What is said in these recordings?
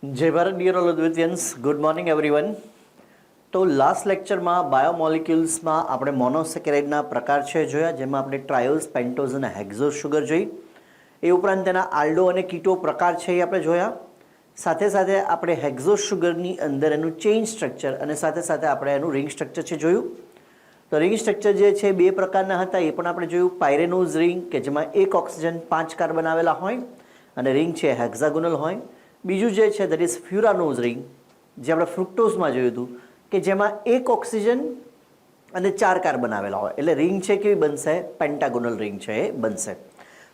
जय Bharat dear all अद्वितियंस good morning everyone. तो लास्ट लेक्चर में बायोमोलिक्यूल्स में આપણે મોનોસેકેરાઇડના પ્રકાર છે જોયા, જેમાં આપણે ટ્રાયોલ્સ, પેન્ટોઝ અને હેક્ઝોઝ શુગર જોઈ। એ ઉપરાંત તેના આલ્ડો અને કીટો પ્રકાર છે એ આપણે જોયા। સાથે સાથે આપણે હેક્ઝોઝ શુગરની અંદર એનું ચેઇન સ્ટ્રક્ચર અને સાથે સાથે આપણે એનું રિંગ સ્ટ્રક્ચર છે જોયું। તો રિંગ સ્ટ્રક્ચર જે છે બે પ્રકારના હતા એ પણ આપણે જોયું। પાયરેનોઝ રિંગ કે જેમાં એક ઓક્સિજન 5 કાર્બન આવેલા હોય અને રિંગ છે હેક્ઝાગોનલ હોય। બીજું જે છે દેટ ઇઝ ફ્યુરાનોઝ રિંગ, જે આપણે ફ્રુક્ટોઝમાં જોયું હતું કે જેમાં એક ઓક્સિજન અને 4 કાર્બન આવેલા હોય, એટલે રિંગ છે કેવી બનશે? પેન્ટાગોનલ રિંગ છે એ બનશે।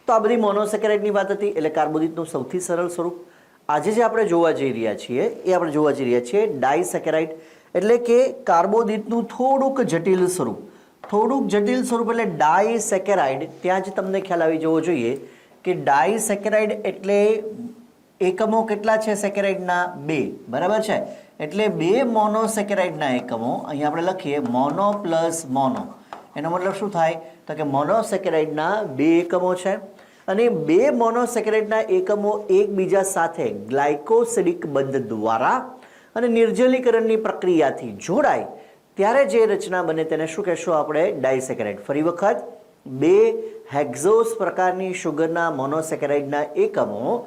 તો આ બધી મોનોસેકેરાઇડની વાત હતી, એટલે કાર્બોદિતનું સૌથી સરળ સ્વરૂપ। આજે જે આપણે જોવા જઈ રહ્યા છીએ એ આપણે જોવા જઈ રહ્યા છીએ ડાયસેકેરાઇડ, એટલે કે કાર્બોદિતનું થોડુંક જટિલ સ્વરૂપ। થોડુંક જટિલ સ્વરૂપ એટલે ડાયસેકેરાઇડ। ત્યાં જ તમને ખ્યાલ આવી જવો જોઈએ કે ડાયસેકેરાઇડ એટલે એકમો કેટલા છે સેકેરાઇડના? 2, બરાબર છે। એટલે બે મોનોસેકેરાઇડના એકમો અહીંયા આપણે લખીએ મોનો પ્લસ મોનો, એનો મતલબ શું થાય? તો કે મોનોસેકેરાઇડના 2 એકમો છે અને બે મોનોસેકેરાઇડના એકમો એકબીજા સાથે ગ્લાયકોસિડિક બંધ દ્વારા અને નિર્જલીકરણની પ્રક્રિયાથી જોડાય ત્યારે જે રચના બને તેને શું કહેશું આપણે? ડાયસેકેરાઇડ। ફરી વખત, બે હેક્ઝોઝ પ્રકારની શુગરના મોનોસેકેરાઇડના એકમો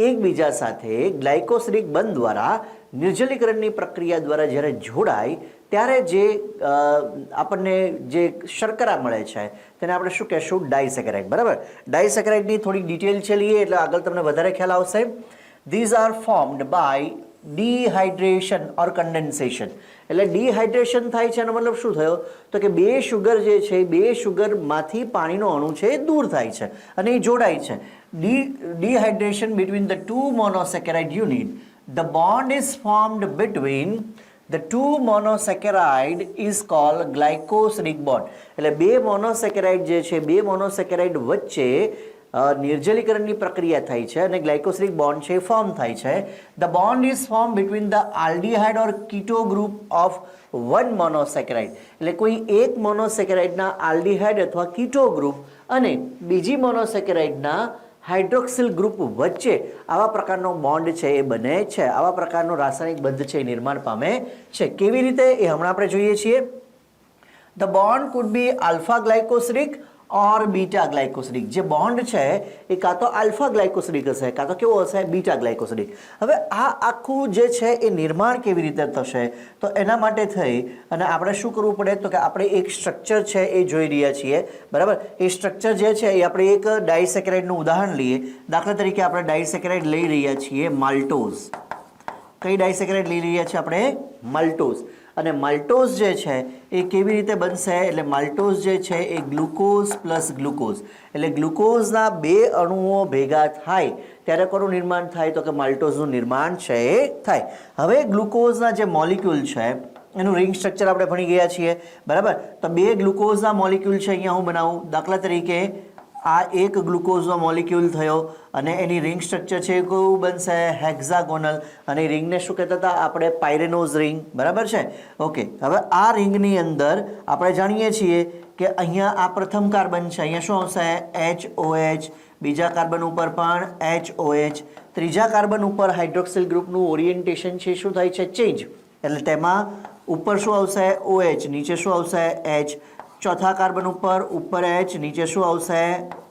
એકબીજા સાથે ગ્લાયકોસિડિક બંધ દ્વારા નિર્જલીકરણની પ્રક્રિયા દ્વારા જ્યારે જોડાય ત્યારે જે આપણને જે શર્કરા મળે છે તેને આપણે શું કહેશું? ડાયસેકેરાઇડ, બરાબર। ડાયસેકેરાઇડની થોડી ડિટેલ છે લઈએ એટલે આગળ તમને વધારે ખ્યાલ આવશે। These are formed by dehydration or condensation, એટલે ડિહાઇડ્રેશન થાય છે એનો મતલબ શું થયો? તો કે બે શુગર જે છે બે શુગરમાંથી પાણીનો અણુ છે એ દૂર થાય છે અને એ જોડાય છે। Dehydration between the two monosaccharide unit, the bond is formed between the two monosaccharide is called glycosidic bond, એટલે બે મોનોસેકેરાઇડ જે છે બે મોનોસેકેરાઇડ વચ્ચે નિર્જલીકરણની પ્રક્રિયા થાય છે અને ગ્લાયકોસિડિક બોન્ડ છે ફોર્મ થાય છે। The bond is formed between the aldehyde or keto group of one monosaccharide, એટલે કોઈ એક મોનોસેકેરાઇડના આલ્ડીહાઇડ અથવા કીટો ગ્રુપ અને બીજી મોનોસેકેરાઇડના હાઇડ્રોક્સિલ ગ્રુપ વચ્ચે આવા પ્રકારનો બોન્ડ છે એ બને છે, આવા પ્રકારનો રાસાયણિક બંધ છે એ નિર્માણ પામે છે। કેવી રીતે એ હમણાં આપણે જોઈએ છીએ। The bond food B alpha ગ્લાયકોસિડિક or beta ગ્લાયકોસિડિક। જે બોન્ડ છે એ કાં તો આલ્ફા ગ્લાયકોસિડિક હશે કાં તો કેવો હશે? બીટા ગ્લાયકોસિડિક। હવે આ આખું જે છે એ નિર્માણ કેવી રીતે થશે? તો એના માટે થઈ અને આપણે શું કરવું પડે? તો કે આપણે એક સ્ટ્રક્ચર છે એ જોઈ રહ્યા છીએ, બરાબર। એ સ્ટ્રક્ચર જે છે એ આપણે એક ડાયસેકેરાઇડનું ઉદાહરણ લઈએ। દાખલા તરીકે આપણે ડાયસેકેરાઇડ લઈ રહ્યા છીએ માલ્ટોઝ। કઈ ડાયસેકેરાઇડ લઈ રહ્યા છીએ આપણે? માલ્ટોઝ। અને માલ્ટોઝ જે છે એ કેવી રીતે બનશે? એટલે માલ્ટોઝ જે છે એ ગ્લુકોઝ પ્લસ ગ્લુકોઝ, એટલે ગ્લુકોઝના બે અણુઓ ભેગા થાય ત્યારે કોનું નિર્માણ થાય? તો કે માલ્ટોઝનું નિર્માણ છે એ થાય। હવે ગ્લુકોઝના જે મોલિક્યુલ છે એનું રિંગ સ્ટ્રક્ચર આપણે ભણી ગયા છીએ, બરાબર। તો બે ગ્લુકોઝના મોલિક્યુલ છે અહીંયા હું બનાવું। દાખલા તરીકે આ એક ગ્લુકોઝનો મોલિક્યુલ થયો અને એની રિંગ સ્ટ્રક્ચર છે કેવું બનશે? હેક્ઝાગોનલ। અને રીંગને શું કહેતા હતા આપણે? પાયરેનોઝ રિંગ, બરાબર છે। ઓકે, હવે આ રિંગની અંદર આપણે જાણીએ છીએ કે અહીંયા આ પ્રથમ કાર્બન છે, અહીંયા શું આવશે? HOH। બીજા કાર્બન ઉપર પણ HOH। ત્રીજા કાર્બન ઉપર હાઇડ્રોક્સિલ ગ્રુપનું ઓરિએન્ટેશન છે શું થાય છે? ચેન્જ, એટલે તેમાં ઉપર શું આવશે? OH, નીચે શું આવશે? H। ચોથા કાર્બન ઉપર H, નીચે શું આવશે?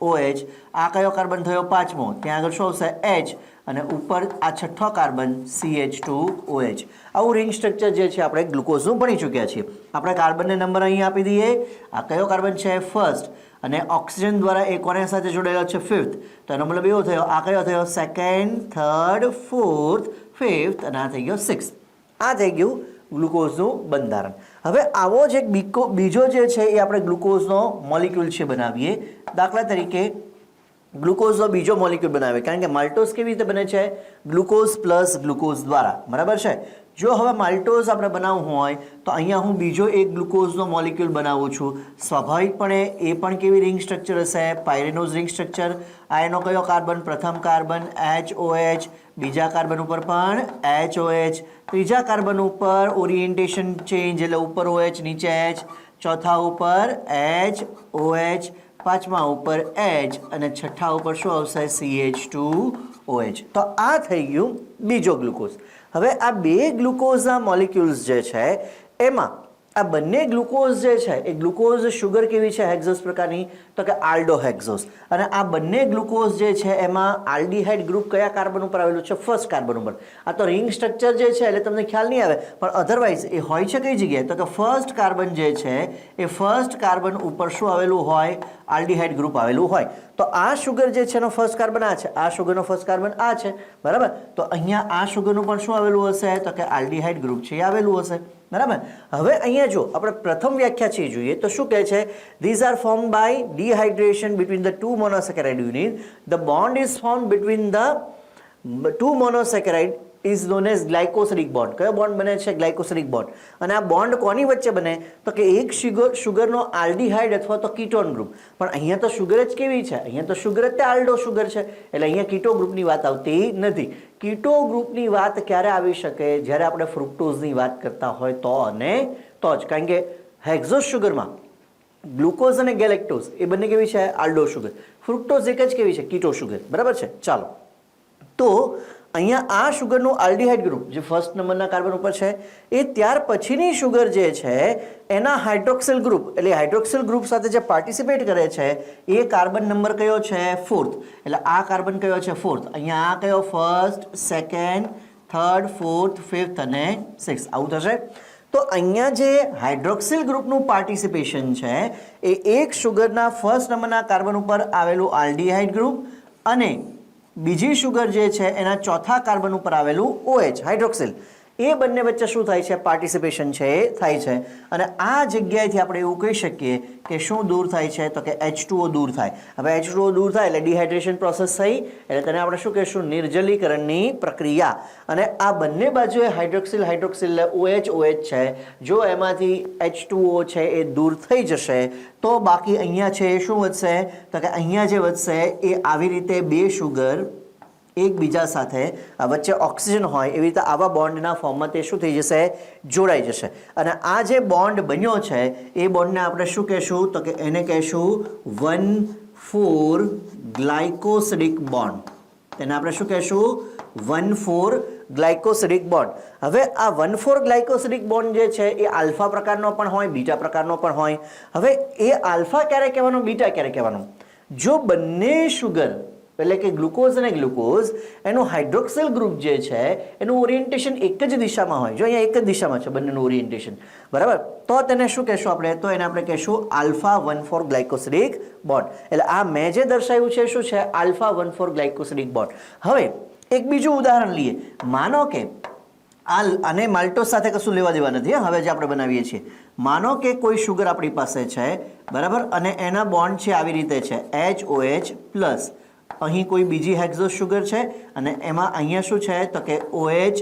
OH। આ કયો કાર્બન થયો? પાંચમો, ત્યાં આગળ શું આવશે? H અને ઉપર આ છઠ્ઠો કાર્બન CH2OH। આવું રિંગ સ્ટ્રક્ચર જે છે આપણે ગ્લુકોઝનું ભણી ચૂક્યા છીએ। આપણે કાર્બનને નંબર અહીં આપી દઈએ। આ કયો કાર્બન છે? ફર્સ્ટ। અને ઓક્સિજન દ્વારા એ કોના સાથે જોડાયેલો છે? ફિફ્થ। તો એનો મતલબ એવો થયો આ કયો થયો? સેકન્ડ, થર્ડ, ફોર્થ, ફિફ્થ અને આ થઈ ગયો સિક્સ્થ। આ થઈ ગયું ગ્લુકોઝનું બંધારણ। હવે આવો જ એક બીજો જે છે એ આપણે ગ્લુકોઝનો મોલિક્યુલ છે બનાવીએ। દાખલા તરીકે ગ્લુકોઝનો બીજો મોલિક્યુલ બનાવે, કારણ કે માલ્ટોઝ કેવી રીતે બને છે? ગ્લુકોઝ પ્લસ ગ્લુકોઝ દ્વારા, બરાબર છે। જો હવે માલ્ટોઝ આપણે બનાવવું હોય તો અહીંયા હું બીજો એક ગ્લુકોઝનો મોલિક્યુલ બનાવું છું। સ્વાભાવિકપણે એ પણ કેવી રિંગ સ્ટ્રક્ચર હશે? પાયરેનોઝ રિંગ સ્ટ્રક્ચર। આ એનો કયો કાર્બન? પ્રથમ કાર્બન HOH। બીજા કાર્બન ઉપર પણ HOH। ત્રીજા કાર્બન ઉપર ઓરિએન્ટેશન ચેન્જ, એટલે ઉપર OH નીચે H। ચોથા ઉપર HOH। પાંચમા ઉપર H અને છઠ્ઠા ઉપર શું આવશે? CH2 OH. તો આ થઈ ગયું બીજો ગ્લુકોઝ. હવે આ બે ગ્લુકોઝના મોલિક્યુલ્સ જે છે એમાં આ બંને ગ્લુકોઝ જે છે એ ગ્લુકોઝ શુગર કેવી છે હેક્ઝોસ પ્રકારની તો કે આલ્ડોહેક્ઝોસ. અને આ બંને ગ્લુકોઝ જે છે એમાં આલ્ડીહાઇડ ગ્રુપ કયા કાર્બન ઉપર આવેલું છે ફર્સ્ટ કાર્બન ઉપર. આ તો રિંગ સ્ટ્રક્ચર જે છે એટલે તમને ખ્યાલ નહીં આવે પણ અધરવાઇઝ એ હોય છે કઈ જગ્યાએ તો કે ફર્સ્ટ કાર્બન જે છે એ ફર્સ્ટ કાર્બન ઉપર શું આવેલું હોય આલ્ડીહાઇડ ગ્રુપ આવેલું હોય. તો આ શુગર જે છે એનો ફર્સ્ટ કાર્બન આ છે, આ શુગરનો ફર્સ્ટ કાર્બન આ છે બરાબર. તો અહીંયા આ શુગરનું પણ શું આવેલું હશે તો કે આલ્ડીહાઇડ ગ્રુપ છે એ આવેલું હશે બરાબર. હવે અહીંયા જો આપણે પ્રથમ વ્યાખ્યા છે જોઈએ તો શું કહે છે these are form by dehydration between the two monosaccharide unit. The bond is form between the two monosaccharide is known as glycosidic bond. કયો બોન્ડ બને છે ગ્લાયકોસિડિક બોન્ડ. અને આ બોન્ડ કોની વચ્ચે બને તો કે એક શુગરનો આલ્ડીહાઇડ અથવા તો કીટોન ગ્રુપ. પણ અહીંયા તો શુગર જ કેવી છે અહીંયા તો શુગર જ આલ્ડો શુગર છે એટલે અહીંયા કીટો ગ્રુપની વાત આવતી નથી. કીટો ગ્રુપની વાત ક્યારે આવી શકે જ્યારે આપણે ફ્રુક્ટોઝની વાત કરતા હોય તો અને તો જ. કારણ કે હેક્ઝોસ શુગરમાં ગ્લુકોઝ અને ગેલેક્ટોઝ એ બંને કેવી છે આલ્ડો શુગર. ફ્રુક્ટોઝ એક જ કેવી છે કીટો શુગર બરાબર છે. ચાલો તો અહીંયા આ શુગરનું આલ્ડીહાઇડ ગ્રુપ જે ફર્સ્ટ નંબરના કાર્બન ઉપર છે એ ત્યાર પછીની શુગર જે છે એના હાઇડ્રોક્સિલ ગ્રુપ એટલે હાઇડ્રોક્સિલ ગ્રુપ સાથે જે પાર્ટિસિપેટ કરે છે એ કાર્બન નંબર કયો છે ફોર્થ. એટલે આ કાર્બન કયો છે ફોર્થ. અહીંયા આ કયો first second third fourth fifth અને સિક્સ્થ આવું થશે. તો અહીંયા જે હાઇડ્રોક્સિલ ગ્રુપનું પાર્ટિસિપેશન છે એ એક શુગરના ફર્સ્ટ નંબરના કાર્બન ઉપર આવેલું આલ્ડીહાઇડ ગ્રુપ અને બીજી શુગર જે છે એના ચોથા કાર્બન ઉપર આવેલું OH હાઇડ્રોક્સિલ એ બંને વચ્ચે શું થાય છે પાર્ટિસિપેશન છે એ થાય છે. અને આ જગ્યાએથી આપણે એવું કહી શકીએ કે શું દૂર થાય છે તો કે H2O દૂર થાય. હવે H2O દૂર થાય એટલે ડિહાઇડ્રેશન પ્રોસેસ થઈ એટલે તેને આપણે શું કહીશું નિર્જલીકરણની પ્રક્રિયા. અને આ બંને બાજુએ હાઇડ્રોક્સિલ હાઇડ્રોક્સિલ OH છે જો એમાંથી H2O છે એ દૂર થઈ જશે તો બાકી અહીંયા છે એ શું વધશે તો કે અહીંયા જે વધશે એ આવી રીતે બે શુગર એકબીજા સાથે વચ્ચે ઓક્સિજન હોય એવી રીતે આવા બોન્ડના ફોર્મમાં તે શું થઈ જશે જોડાઈ જશે. અને આ જે બોન્ડ બન્યો છે એ બોન્ડને આપણે શું કહેશું તો કે એને કહેશું 1,4 ગ્લાયકોસિડિક બોન્ડ. તેને આપણે શું કહેશું 1,4 ગ્લાયકોસિડિક બોન્ડ. હવે આ 1,4 ગ્લાયકોસિડિક બોન્ડ જે છે એ આલ્ફા પ્રકારનો પણ હોય બીટા પ્રકારનો પણ હોય. હવે એ આલ્ફા ક્યારે કહેવાનું બીટા ક્યારે કહેવાનું જો બંને શુગર એટલે કે ગ્લુકોઝ અને ગ્લુકોઝ એનું હાઇડ્રોક્સિલ ગ્રુપ જે છે એનું ઓરિએન્ટેશન એક જ દિશામાં હોય. જો અહીંયા એક જ દિશામાં છે બંનેનું ઓરિએન્ટેશન બરાબર તો તેને શું કહેશું આપણે તો એને આપણે કહેશું આલ્ફા 1,4 ગ્લાયકોસિડિક બોન્ડ. એટલે આ મેં જે દર્શાવ્યું છે શું છે આલ્ફા 1,4 ગ્લાયકોસિડિક બોન્ડ. હવે એક બીજું ઉદાહરણ લઈએ. માનો કે આને માલ્ટોઝ સાથે કશું લેવા દેવા નથી હવે જે આપણે બનાવીએ છીએ. માનો કે કોઈ શુગર આપણી પાસે છે બરાબર અને એના બોન્ડ છે આવી રીતે છે HOH પ્લસ અહીં કોઈ બીજી હેક્ઝોસ શુગર છે અને એમાં અહીંયા શું છે તો કે OH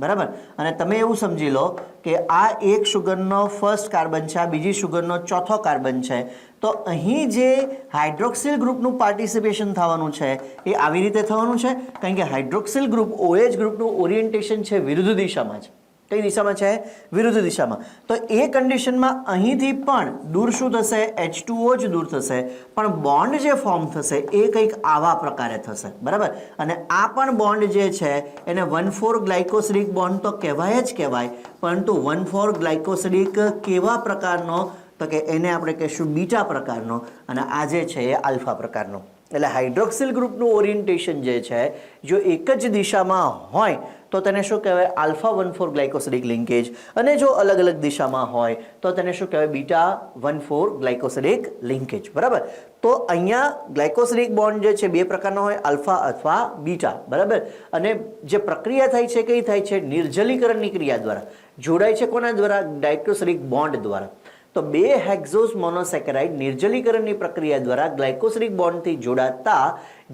બરાબર. અને તમે એવું સમજી લો કે આ એક શુગરનો ફર્સ્ટ કાર્બન છે આ બીજી શુગરનો ચોથો કાર્બન છે. તો અહીં જે હાઇડ્રોક્સિલ ગ્રુપનું પાર્ટિસિપેશન થવાનું છે એ આવી રીતે થવાનું છે કારણ કે હાઇડ્રોક્સિલ ગ્રુપ OH ગ્રુપનું ઓરિએન્ટેશન છે વિરુદ્ધ દિશામાં છે. કઈ દિશામાં છે વિરુદ્ધ દિશામાં. તો એ કન્ડિશનમાં અહીંથી પણ દૂર શું થશે H2O જ દૂર થશે પણ બોન્ડ જે ફોર્મ થશે એ કંઈક આવા પ્રકારે થશે બરાબર. અને આ પણ બોન્ડ જે છે એને 1,4 ગ્લાયકોસિડિક બોન્ડ તો કહેવાય જ કહેવાય પરંતુ 1,4 ગ્લાયકોસિડિક કેવા પ્રકારનો તો કે એને આપણે કહીશું બીટા પ્રકારનો અને આ જે છે એ આલ્ફા પ્રકારનો. એટલે હાઇડ્રોક્સિલ ગ્રુપનું ઓરિએન્ટેશન જે છે જો એક જ દિશામાં હોય તો તેને શું કહેવાય આલ્ફા 1,4 ગ્લાયકોસિડિક લિંકેજ અને જો અલગ અલગ દિશામાં હોય તો તેને શું કહેવાય બીટા 1,4 ગ્લાયકોસિડિક લિંકેજ બરાબર. તો અહીંયા ગ્લાયકોસિડિક બોન્ડ જે છે બે પ્રકારનો હોય આલ્ફા અથવા બીટા બરાબર. અને જે પ્રક્રિયા થાય છે કઈ થાય છે નિર્જલીકરણની ક્રિયા દ્વારા જોડાય છે કોના દ્વારા ગ્લાયકોસિડિક બોન્ડ દ્વારા. તો બે હેક્ઝોસ મોનોસેકેરાઇડ નિર્જલીકરણની પ્રક્રિયા દ્વારા ગ્લાયકોસિડિક બોન્ડથી જોડાતા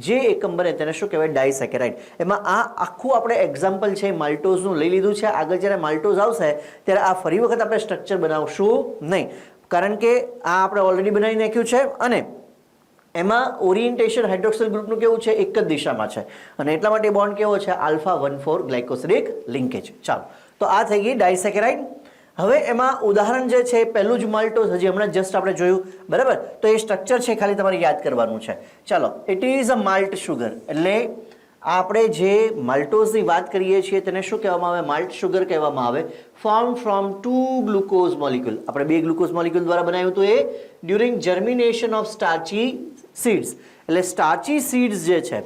જે એકમ બને તેને શું કહેવાય ડાયસેકેરાઇડ. એમાં આ આખું આપણે એક્ઝામ્પલ છે માલ્ટોઝનું લઈ લીધું છે. આગળ જ્યારે માલ્ટોઝ આવશે ત્યારે આ ફરી વખત આપણે સ્ટ્રક્ચર બનાવશું નહીં કારણ કે આ આપણે ઓલરેડી બનાવી નાખ્યું છે અને એમાં ઓરિએન્ટેશન હાઇડ્રોક્સિલ ગ્રુપનું કેવું છે એક જ દિશામાં છે અને એટલા માટે બોન્ડ કેવો છે આલ્ફા 1,4 ગ્લાયકોસિડિક લિંકેજ. ચાલો તો આ થઈ ગઈ ડાયસેકેરાઇડ. હવે એમાં ઉદાહરણ જે છે પહેલું જ માલ્ટોઝ હજી હમણાં જસ્ટ આપણે જોયું બરાબર. તો એ સ્ટ્રક્ચર છે ખાલી તમારે યાદ કરવાનું છે. ચાલો it is a malt sugar એટલે આપણે જે માલ્ટોઝની વાત કરીએ છીએ તેને શું કહેવામાં આવે? માલ્ટ શુગર કહેવામાં આવે. Form from 2 glucose molecule. આપણે 2 ગ્લુકોઝ મોલિક્યુલ દ્વારા બનાવ્યું હતું એ during germination of starchy seeds. એટલે સ્ટાર્ચી સીડ્સ જે છે,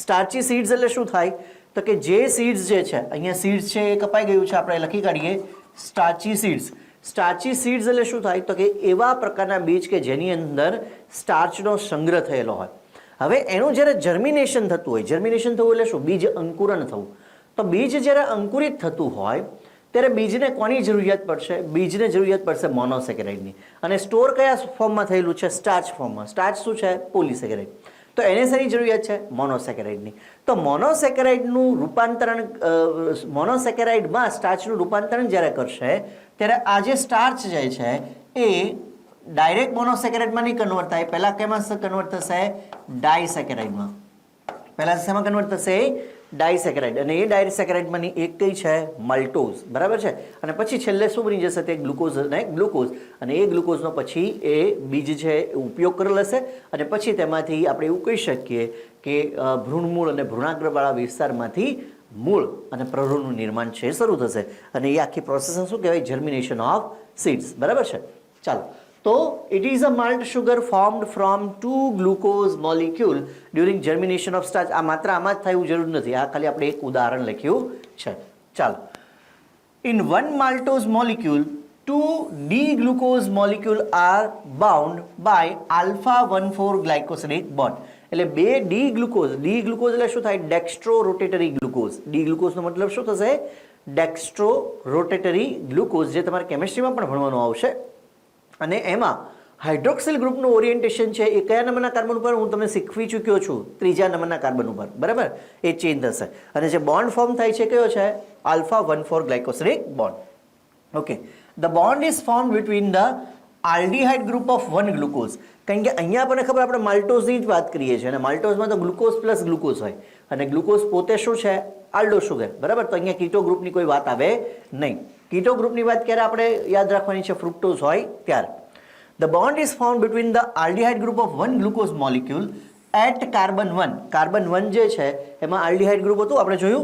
સ્ટાર્ચી સીડ્સ એટલે શું થાય તો કે જે સીડ્સ જે છે, અહીંયા સીડ્સ છે એ કપાઈ ગયું છે, આપણે લખી કાઢીએ સ્ટાર્ચી સીડ્સ. સ્ટાર્ચી સીડ્સ એટલે શું થાય તો કે એવા પ્રકારના બીજ કે જેની અંદર સ્ટાર્ચનો સંગ્રહ થયેલો હોય. હવે એનું જ્યારે જર્મિનેશન થતું હોય, જર્મિનેશન થવું એટલે શું? બીજ અંકુરણ થવું. તો બીજ જ્યારે અંકુરિત થતું હોય ત્યારે બીજને કોની જરૂરિયાત પડશે? બીજને જરૂરિયાત પડશે મોનોસેકેરાઇડની. અને સ્ટોર કયા ફોર્મમાં થયેલું છે? સ્ટાર્ચ ફોર્મમાં. સ્ટાર્ચ શું છે? પોલિસેકેરાઇડ. તો એને શેની જરૂરિયાત છે? મોનોસેકેરાઇડની. તો મોનોસેકેરાઇડનું રૂપાંતરણ, મોનોસેકેરાઇડમાં સ્ટાર્ચનું રૂપાંતરણ જ્યારે કરશે ત્યારે આ જે સ્ટાર્ચ જે છે એ ડાયરેક્ટ મોનોસેકેરાઇડમાં નહીં કન્વર્ટ થાય, પહેલાં કેમાં કન્વર્ટ થશે? ડાયસેકેરાઇડમાં. પહેલાં શેમાં કન્વર્ટ થશે? ડાયસેકેરાઇડ. અને એ ડાયસેકેરાઇડમાંની એક કઈ છે? માલ્ટોઝ. બરાબર છે. અને પછી છેલ્લે શું બની જશે? તે ગ્લુકોઝ અને ગ્લુકોઝ. અને એ ગ્લુકોઝનો પછી એ બીજ છે એ ઉપયોગ કરી લેશે અને પછી તેમાંથી આપણે એવું કહી શકીએ કે ભ્રૂણમૂળ અને ભ્રૂણાગ્રવાળા વિસ્તારમાંથી મૂળ અને પ્રરૂણનું નિર્માણ છે શરૂ થશે. અને એ આખી પ્રોસેસને શું કહેવાય? Germination of seeds. બરાબર છે. ચાલો, તો it is a malt sugar formed from 2 glucose molecule during germination of starch. આ માત્ર આમાં જ થયું જરૂર નથી, આ ખાલી આપણે એક ઉદાહરણ લખ્યું છે. ચાલો, in 1 maltose molecule 2 D-glucose molecule are bound by alpha 1,4 glycosidic bond. એટલે 2 D-glucose, D-glucose એટલે શું થાય? Dextro રોટેટરી glucose. D-glucose નો મતલબ શું થશે? ડેક્સ્ટ્રો રોટેટરી ગ્લુકોઝ, જે તમારે કેમિસ્ટ્રીમાં પણ ભણવાનું આવશે. અને એમાં હાઇડ્રોક્સિલ ગ્રુપનું ઓરિએન્ટેશન છે એ કયા નંબરના કાર્બન ઉપર? હું તમને શીખવી ચૂક્યો છું, 3જા નંબરના કાર્બન ઉપર. બરાબર, એ ચેન્જ થશે. અને જે બોન્ડ ફોર્મ થાય છે કયો છે? alpha 1,4 glycosidic bond. Okay, the bond is formed between the aldehyde group of 1 glucose. કારણ કે અહીંયા આપણને ખબર, આપણે માલ્ટોઝની જ વાત કરીએ છીએ અને માલ્ટોઝમાં તો ગ્લુકોઝ પ્લસ ગ્લુકોઝ હોય અને ગ્લુકોઝ પોતે શું છે? આલ્ડો શુગર. બરાબર, તો અહીંયા કીટો ગ્રુપની કોઈ વાત આવે નહીં. કીટો ગ્રુપની વાત ક્યારે આપણે યાદ રાખવાની છે? ફ્રુક્ટોઝ હોય ત્યારે. The bond is formed between the aldehyde group of 1 glucose molecule at carbon 1. Carbon 1 જે છે એમાં આલ્ડીહાઇડ ગ્રુપ હતું, આપણે જોયું.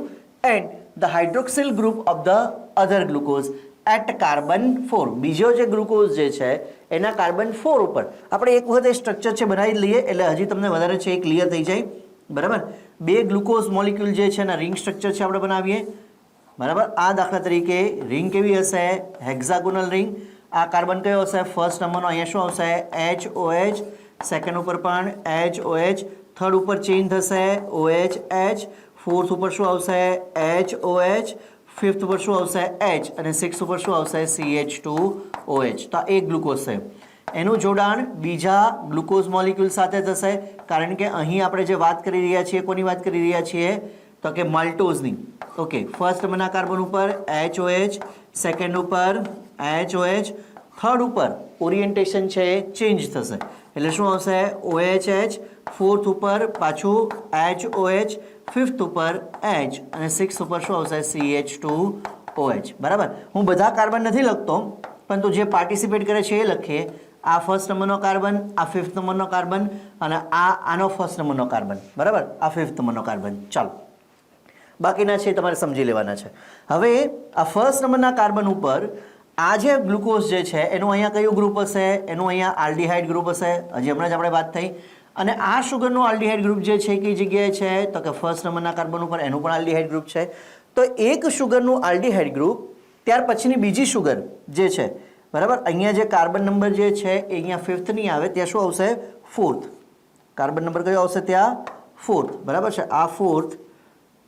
And the hydroxyl group of the other glucose at carbon 4. બીજો જે ગ્લુકોઝ જે છે એના કાર્બન 4 ઉપર. આપણે એક વખત એ સ્ટ્રક્ચર છે બનાવી લઈએ એટલે હજી તમને વધારે છે એ ક્લિયર થઈ જાય. બરાબર, 2 ગ્લુકોઝ મોલિક્યુલ જે છે એના રિંગ સ્ટ્રક્ચર છે આપણે બનાવીએ. બરાબર, આ દાખલા તરીકે રિંગ કેવી હશે? Hexagonal ring. આ કાર્બન કયો હશે? ફર્સ્ટ નંબરનો. અહીંયા શું આવશે? HOH. સેકન્ડ ઉપર પણ HOH. થર્ડ ઉપર ચેન્જ થશે OH. ફોર્થ ઉપર શું આવશે? HOH. ફિફ્થ ઉપર શું આવશે? H. અને સિક્સ્થ ઉપર શું આવશે? CH2OH. તો આ એક ગ્લુકોઝ છે. એનું જોડાણ બીજા ગ્લુકોઝ મોલિક્યુલ સાથે થશે, કારણ કે અહીં આપણે જે વાત કરી રહ્યા છીએ, કોની વાત કરી રહ્યા છીએ? તો કે માલ્ટોઝની. ઓકે, ફર્સ્ટ નંબરના કાર્બન ઉપર HOH, સેકન્ડ ઉપર HOH, થર્ડ ઉપર ઓરિએન્ટેશન છે એ ચેન્જ થશે એટલે શું આવશે? OHH. ફોર્થ ઉપર પાછું HOH, ફિફ્થ ઉપર H અને સિક્સ્થ ઉપર શું આવશે? CH2OH. બરાબર, હું બધા કાર્બન નથી લખતો, પરંતુ જે પાર્ટિસિપેટ કરે છે એ લખીએ. આ ફર્સ્ટ નંબરનો કાર્બન, આ ફિફ્થ નંબરનો કાર્બન અને આનો ફર્સ્ટ નંબરનો કાર્બન. બરાબર, આ ફિફ્થ નંબરનો કાર્બન. ચાલો, બાકીના છે તમારે સમજી લેવાના છે. હવે આ ફર્સ્ટ નંબરના કાર્બન ઉપર આ જે ગ્લુકોઝ જે છે એનું અહીંયા કયું ગ્રુપ હશે? એનું અહીંયા આલ્ડીહાઇડ ગ્રુપ હશે. હજી હમણાં જ આપણે વાત થઈ. અને આ શુગરનું આલ્ડીહાઇડ ગ્રુપ જે છે કઈ જગ્યાએ છે? તો કે ફર્સ્ટ નંબરના કાર્બન ઉપર એનું પણ આલ્ડીહાઇડ ગ્રુપ છે. તો એક શુગરનું આલ્ડીહાઇડ ગ્રુપ, ત્યાર પછીની બીજી શુગર જે છે, બરાબર, અહીંયા જે કાર્બન નંબર જે છે એ અહીંયા ફિફ્થ નહીં આવે, ત્યાં શું આવશે? ફોર્થ. કાર્બન નંબર કયો આવશે? ત્યાં ફોર્થ. બરાબર છે, આ ફોર્થ,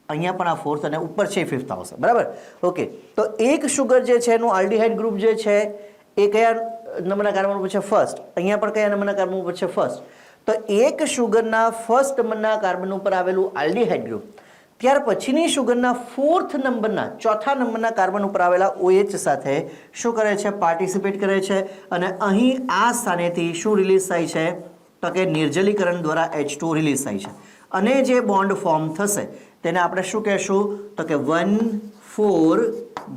અહીંયા પણ આ ફોર્થ અને ઉપર છે ફિફ્થ આવશે. બરાબર, ઓકે. તો એક શુગર જે છે એનું આલ્ડીહાઇડ ગ્રુપ જે છે એ કયા નંબરના કાર્બન ઉપર છે? ફર્સ્ટ. અહીંયા પણ કયા નંબરના કાર્બન ઉપર છે? ફર્સ્ટ. તો એક શુગરના ફર્સ્ટ નંબરના કાર્બન ઉપર આવેલું આલ્ડીહાઇડ ગ્રુપ, ત્યાર પછીની શુગરના ફોર્થ નંબરના, ચોથા નંબરના કાર્બન ઉપર આવેલા OH સાથે શું કરે છે? પાર્ટિસિપેટ કરે છે. અને અહીં આ સ્થાનેથી શું રિલીઝ થાય છે? તો કે નિર્જલીકરણ દ્વારા H2 રિલીઝ થાય છે. અને જે બોન્ડ ફોર્મ થશે તેને આપણે શું કહેશું? તો કે 1,4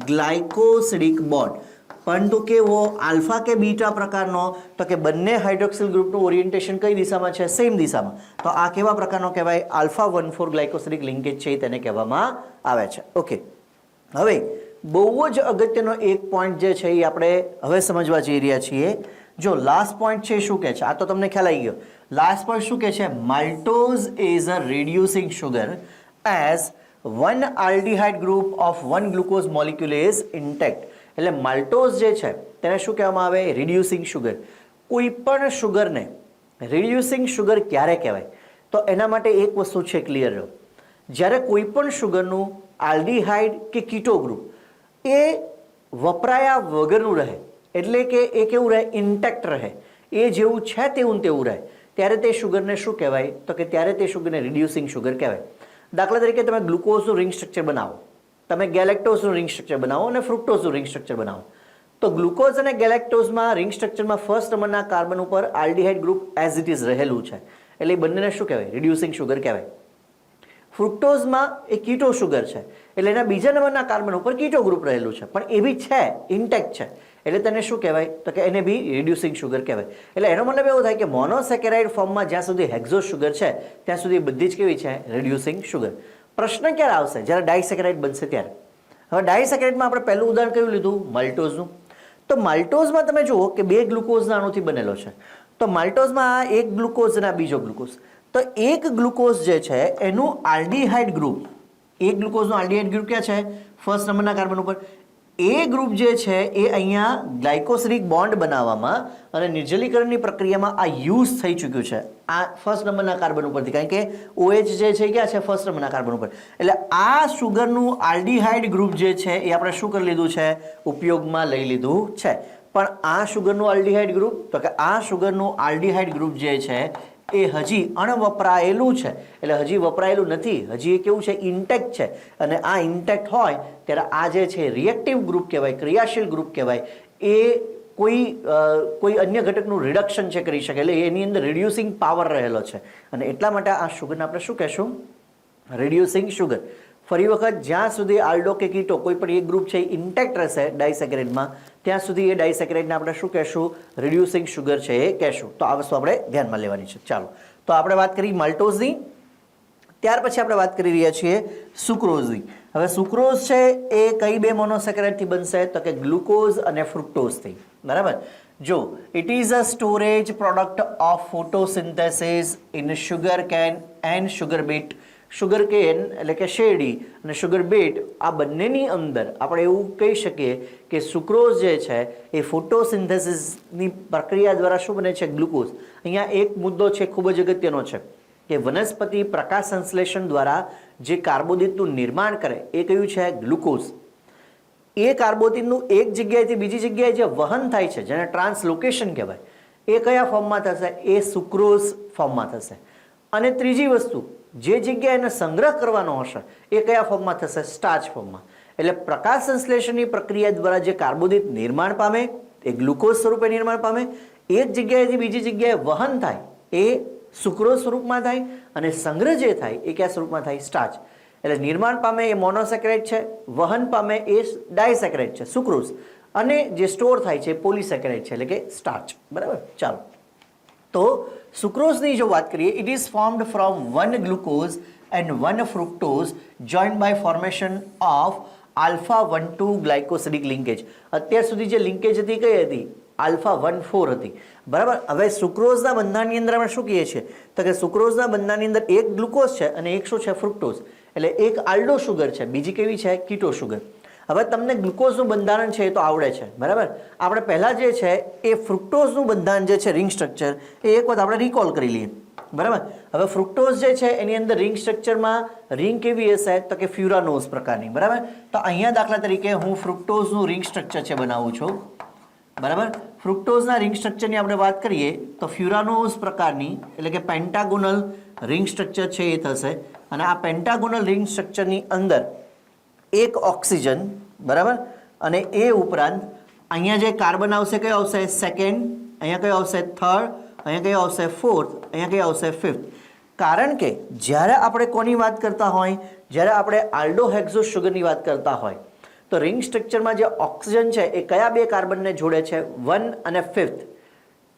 ગ્લાયકોસિડિક બોન્ડ. પરંતુ કેવો આલ્ફા કે બીટા પ્રકારનો તો કે બંને હાઇડ્રોક્સિલ ગ્રુપનું ઓરિએન્ટેશન કઈ દિશામાં છે સેમ દિશામાં તો આ કેવા પ્રકારનો કહેવાય આલ્ફા 1,4 ગ્લાયકોસિડિક લિંકેજ છે તેને કહેવામાં આવે છે ઓકે હવે બહુ જ અગત્યનો એક પોઈન્ટ જે છે એ આપણે હવે સમજવા જઈ રહ્યા છીએ જો લાસ્ટ પોઈન્ટ છે શું કહે છે આ તો તમને ખ્યાલ આવી ગયો લાસ્ટ પોઈન્ટ શું કહે છે maltose is a reducing sugar as one aldehyde group of one glucose molecule is intact એટલે માલ્ટોઝ જે છે તેને શું કહેવામાં આવે રિડ્યુસિંગ સુગર કોઈ પણ સુગરને રિડ્યુસિંગ સુગર ક્યારે કહેવાય તો એના માટે એક વસ્તુ છે ક્લિયર રહો જ્યારે કોઈ પણ સુગરનું આલ્ડીહાઇડ કે કીટો ગ્રુપ એ વપરાયા વગરનું રહે એટલે કે એ કેવું રહે ઇન્ટેક્ટ રહે એ જેવું છે તેવું રહે ત્યારે તે સુગરને શું કહેવાય તો કે ત્યારે તે સુગરને રિડ્યુસિંગ સુગર કહેવાય દાખલા તરીકે તમે ગ્લુકોઝનું રિંગ સ્ટ્રક્ચર બનાવો તમે ગેલેક્ટોઝનું રિંગ સ્ટ્રક્ચર બનાવો અને ફ્રુક્ટોઝનું રિંગ સ્ટ્રક્ચર બનાવો તો ગ્લુકોઝ અને ગેલેક્ટોઝમાં રિંગ સ્ટ્રક્ચરમાં ફર્સ્ટ નંબરના કાર્બન ઉપર aldehyde group as it is રહેલું છે એટલે એ બંનેને શું કહેવાય રિડ્યુસિંગ સુગર કહેવાય ફ્રુક્ટોઝમાં એ કીટો સુગર છે એટલે એના બીજા નંબરના કાર્બન ઉપર કીટો ગ્રુપ રહેલું છે પણ એ બી છે ઇન્ટેક્ટ છે એટલે તેને શું કહેવાય તો કે એને બી રિડ્યુસિંગ સુગર કહેવાય એટલે એનો મતલબ એવો થાય કે મોનોસેકેરાઇડ ફોર્મમાં જ્યાં સુધી હેક્ઝોસ સુગર છે ત્યાં સુધી બધી જ કેવી છે રિડ્યુસિંગ સુગર પ્રશ્ન ક્યારે આવશે જ્યારે ડાયસેકેરાઇડ બનશે ત્યારે હવે ડાયસેકેરાઇડમાં આપણે પહેલું ઉદાહરણ કયું લીધું માલ્ટોઝનું તો માલ્ટોઝમાં તમે જુઓ કે બે ગ્લુકોઝના અણુથી બનેલો છે તો માલ્ટોઝમાં એક ગ્લુકોઝ અને બીજો ગ્લુકોઝ તો એક ગ્લુકોઝ જે છે એનું આલ્ડીહાઇડ ગ્રુપ એક ગ્લુકોઝનું આલ્ડીહાઇડ ગ્રુપ ક્યાં છે ફર્સ્ટ નંબરના કાર્બન ઉપર એ ગ્રુપ જે છે એ અહીંયા ગ્લાયકોસિડિક બોન્ડ બનાવવામાં અને નિર્જલીકરણની પ્રક્રિયામાં આ યુઝ થઈ ચૂક્યું છે આ ફર્સ્ટ નંબરના કાર્બન ઉપરથી કારણ કે OH જે છે ક્યાં છે ફર્સ્ટ નંબરના કાર્બન ઉપર એટલે આ સુગરનું આલ્ડીહાઇડ ગ્રુપ જે છે એ આપણે શું કરી લીધું છે ઉપયોગમાં લઈ લીધું છે પણ આ સુગરનું આલ્ડીહાઇડ ગ્રુપ તો કે આ સુગરનું આલ્ડીહાઇડ ગ્રુપ જે છે એ હજી અણવપરાયેલું છે એટલે હજી વપરાયેલું નથી હજી એ કેવું છે ઇન્ટેક્ટ છે અને આ ઇન્ટેક્ટ હોય ત્યારે આ જે છે રિએક્ટિવ ગ્રુપ કહેવાય ક્રિયાશીલ ગ્રુપ કહેવાય એ કોઈ અન્ય ઘટકનું રિડક્શન છે કરી શકે એટલે એની અંદર રિડ્યુસિંગ પાવર રહેલો છે અને એટલા માટે આ સુગરને આપણે શું કહેશું રિડ્યુસિંગ સુગર ફરી વખત જ્યાં સુધી આલ્ડો કે કીટો કોઈ પણ એક ગ્રુપ છે ઇન્ટેક્ટ રહેશે ડાયસેકેરાઇડમાં ત્યાં સુધી એ ડાયસેકેરાઇડને આપણે શું કહેશું રિડ્યુસિંગ સુગર છે એ કહેશું તો આ વસ્તુ આપણે ધ્યાનમાં લેવાની છે ચાલો તો આપણે વાત કરી માલ્ટોઝની ત્યાર પછી આપણે વાત કરી રહ્યા છીએ સુક્રોઝની હવે સુક્રોઝ છે એ કઈ બે મોનોસેકેરાઇડથી બનશે તો કે ગ્લુકોઝ અને ફ્રુક્ટોઝથી બરાબર જો it is a storage product of photosynthesis in sugar cane and sugar beet sugar cane એટલે કે શેરડી અને સુગર બીટ આ બંનેની અંદર આપણે એવું કહી શકીએ કે સુક્રોઝ જે છે એ ફોટોસિન્થેસિસની પ્રક્રિયા દ્વારા શું બને છે ગ્લુકોઝ અહીંયા એક મુદ્દો છે ખૂબ જ અગત્યનો છે કે વનસ્પતિ પ્રકાશ સંશ્લેષણ દ્વારા જે કાર્બોદિતનું નિર્માણ કરે એ કયું છે ગ્લુકોઝ એ કાર્બોદિતનું એક જગ્યાએથી બીજી જગ્યાએ જે વહન થાય છે જેને ટ્રાન્સલોકેશન કહેવાય એ કયા ફોર્મમાં થશે એ સુક્રોઝ ફોર્મમાં થશે અને ત્રીજી વસ્તુ જે જગ્યાએ એને સંગ્રહ કરવાનો હશે એ કયા ફોર્મમાં થશે સ્ટાર્ચ ફોર્મમાં એટલે પ્રકાશ સંશ્લેષણની પ્રક્રિયા દ્વારા જે કાર્બોદિત નિર્માણ પામે એ ગ્લુકોઝ સ્વરૂપે નિર્માણ પામે એક જગ્યાએથી બીજી જગ્યાએ વહન થાય એ સુક્રોઝ સ્વરૂપમાં થાય અને સંગ્રહ જે થાય એ કયા સ્વરૂપમાં થાય સ્ટાર્ચ એટલે નિર્માણ પામે એ મોનોસેકેરાઇડ છે વહન પામે એ ડાયસેકેરાઇડ છે સુક્રોઝ અને જે સ્ટોર થાય છે પોલીસેકેરાઇડ છે એટલે કે સ્ટાર્ચ બરાબર ચાલો તો સુક્રોઝની જો વાત કરીએ it is formed from one glucose and one fructose joined by formation of alpha 1,2 glycosidic linkage અત્યાર સુધી જે લિંકેજ હતી કઈ હતી આલ્ફા 1,4 હતી બરાબર હવે સુક્રોઝના બંધારણની અંદર આપણે શું કહીએ છીએ તો કે સુક્રોઝના બંધારણની અંદર એક ગ્લુકોઝ છે અને એક શું છે ફ્રુક્ટોઝ એટલે એક આલ્ડો સુગર છે બીજી કેવી છે કીટો સુગર હવે તમને ગ્લુકોઝનું બંધારણ છે એ તો આવડે છે બરાબર આપણે પહેલાં જે છે એ ફ્રુક્ટોઝનું બંધારણ જે છે રિંગ સ્ટ્રક્ચર એ એક વખત આપણે રિકોલ કરી લઈએ બરાબર હવે ફ્રુક્ટોઝ જે છે એની અંદર રિંગ સ્ટ્રક્ચરમાં રિંગ કેવી હશે તો કે ફ્યુરાનોઝ પ્રકારની બરાબર તો અહીંયા દાખલા તરીકે હું ફ્રુક્ટોઝનું રિંગ સ્ટ્રક્ચર છે બનાવું છું બરાબર ફ્રુક્ટોઝના રિંગ સ્ટ્રક્ચરની આપણે વાત કરીએ તો ફ્યુરાનોઝ પ્રકારની એટલે કે પેન્ટાગોનલ રિંગ સ્ટ્રક્ચર છે એ થશે અને આ પેન્ટાગોનલ રિંગ સ્ટ્રક્ચરની અંદર એક ઓક્સિજન બરાબર અને એ ઉપરાંત અહીંયા જે કાર્બન આવશે કયો આવશે સેકન્ડ અહીંયા કયો આવશે થર્ડ અહીંયા કયો આવશે ફોર્થ અહીંયા કયો આવશે ફિફ્થ કારણ કે જ્યારે આપણે કોની વાત કરતા હોય જ્યારે આપણે આલ્ડોહેક્ઝોસ સુગરની વાત કરતા હોય તો રિંગ સ્ટ્રક્ચરમાં જે ઓક્સિજન છે એ કયા બે કાર્બનને જોડે છે? 1 અને 5th.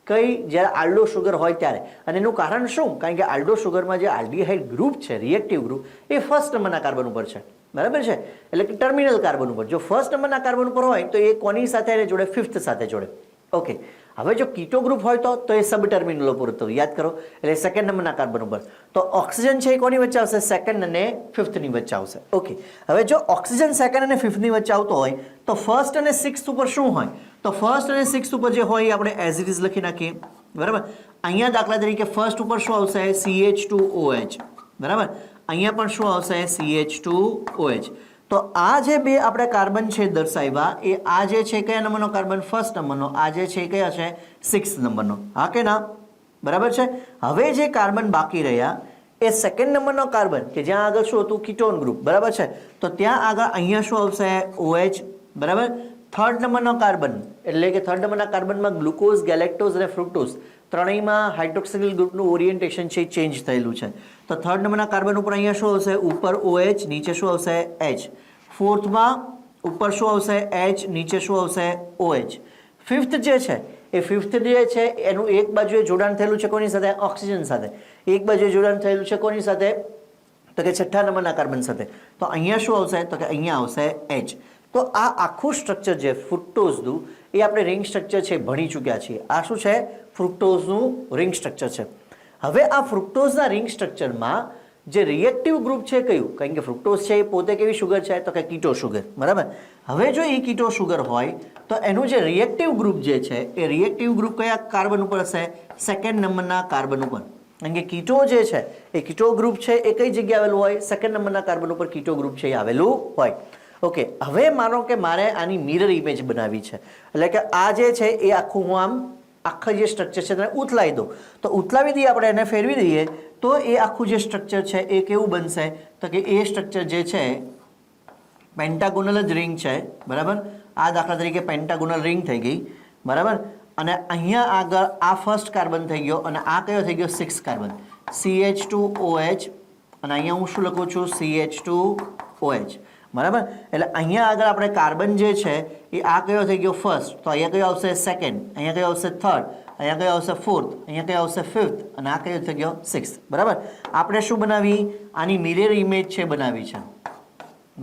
કઈ? જ્યારે આલ્ડો શુગર હોય ત્યારે. અને એનું કારણ શું? કારણ કે આલ્ડો શુગરમાં જે આલ્ડીહાઇડ ગ્રુપ છે, રિએક્ટિવ ગ્રુપ, એ ફર્સ્ટ નંબરના કાર્બન ઉપર છે, બરાબર છે, એટલે કે ટર્મિનલ કાર્બન ઉપર. જો ફર્સ્ટ નંબરના કાર્બન ઉપર હોય તો એ કોની સાથે જોડે? 5th સાથે જોડે. ઓકે, હવે જો કીટો ગ્રુપ હોય તો એ સબ ટર્મિનલ ઉપર તો યાદ કરો, એટલે સેકન્ડ નંબરના કાર્બન ઉપર. તો ઓક્સિજન છે એ કોની વચ્ચે આવશે? સેકન્ડ અને 5th ની વચ્ચે આવશે. ઓકે, હવે જો ઓક્સિજન સેકન્ડ અને 5th ની વચ્ચે આવતો હોય તો ફર્સ્ટ અને 6th ઉપર શું હોય? તો ફર્સ્ટ અને 6th ઉપર જે હોય એ આપણે એઝ ઇટ ઇઝ લખી નાખીએ, બરાબર. અહીંયા દાખલા તરીકે ફર્સ્ટ ઉપર શું આવશે? CH2OH, બરાબર. અહીંયા પણ શું આવશે? CH2OH. તો આ જે બે આપણે કાર્બન છે દર્શાવ્યા, એ આ જે છે કયા નંબરનો કાર્બન? ફર્સ્ટ નંબરનો. આ જે છે કયા છે? 6th નંબરનો. હા કે ના? બરાબર છે. હવે જે કાર્બન બાકી રહ્યા એ સેકન્ડ નંબરનો કાર્બન, કે જ્યાં આગળ શું હતું? કીટોન ગ્રુપ, બરાબર છે. તો ત્યાં આગળ અહીંયા શું આવશે? OH, બરાબર. થર્ડ નંબરનો કાર્બન, એટલે કે થર્ડ નંબરના કાર્બનમાં ગ્લુકોઝ, ગેલેક્ટોઝ અને ફ્રુક્ટોઝ ત્રણેયમાં હાઇડ્રોક્સિલ ગ્રુપનું ઓરિએન્ટેશન છે ચેન્જ થયેલું છે. તો થર્ડ નંબરના કાર્બન ઉપર અહીંયા શું આવશે? ઉપર OH, નીચે શું આવશે? H. ફોર્થમાં ઉપર શું આવશે? H, નીચે શું આવશે? OH. ફિફ્થ જે છે એ ફિફ્થ જે છે એનું એક બાજુએ જોડાણ થયેલું છે કોની સાથે? ઓક્સિજન સાથે. એક બાજુએ જોડાણ થયેલું છે કોની સાથે? તો કે છઠ્ઠા નંબરના કાર્બન સાથે. તો અહીંયા શું આવશે? તો કે અહીંયા આવશે H. તો આ આખું સ્ટ્રક્ચર જે ફ્રુક્ટોઝનું એ આપણે રિંગ સ્ટ્રક્ચર છે ભણી ચૂક્યા છીએ. આ શું છે? ફ્રુક્ટોઝનું રિંગ સ્ટ્રક્ચર છે. હવે આ ફ્રુક્ટોઝના રિંગ સ્ટ્રક્ચરમાં જે રિએક્ટિવ ગ્રુપ છે કયું? કારણ કે ફ્રુક્ટોઝ છે એ પોતે કેવી શુગર છે? તો કે કીટો શુગર, બરાબર. હવે જો એ કીટો શુગર હોય તો એનું જે રિએક્ટિવ ગ્રુપ જે છે એ રિએક્ટિવ ગ્રુપ કયા કાર્બન ઉપર હશે? સેકન્ડ નંબરના કાર્બન ઉપર. કારણ કે કીટો જે છે એ કીટો ગ્રુપ છે એ કઈ જગ્યાએ આવેલું હોય? સેકન્ડ નંબરના કાર્બન ઉપર કીટો ગ્રુપ છે એ આવેલું હોય. ઓકે, હવે માનો કે મારે આની મિરર ઇમેજ બનાવી છે, એટલે કે આ જે છે એ આખું હું આમ આખા જે સ્ટ્રક્ચર છે તેને ઉથલાવી દઉં. તો ઉથલાવી દઈએ આપણે, એને ફેરવી દઈએ તો એ આખું જે સ્ટ્રક્ચર છે એ કેવું બનશે? તો કે એ સ્ટ્રક્ચર જે છે પેન્ટાગોનલ જ રિંગ છે, બરાબર. આ દાખલા તરીકે પેન્ટાગોનલ રિંગ થઈ ગઈ, બરાબર. અને અહીંયા આગળ આ ફર્સ્ટ કાર્બન થઈ ગયો અને આ કયો થઈ ગયો? 6th carbon, CH2OH. અને અહીંયા હું શું લખું છું? CH2OH, બરાબર. એટલે અહીંયા આગળ આપણે કાર્બન જે છે એ આ કયો થઈ ગયો? ફર્સ્ટ. તો અહીંયા કયો આવશે? સેકન્ડ. અહીંયા કયો આવશે? થર્ડ. અહીંયા કયો આવશે? ફોર્થ. અહીંયા કયો આવશે? ફિફ્થ. અને આ કયો થઈ ગયો? 6th, બરાબર. આપણે શું બનાવી? આની મિરર ઇમેજ છે બનાવી છે,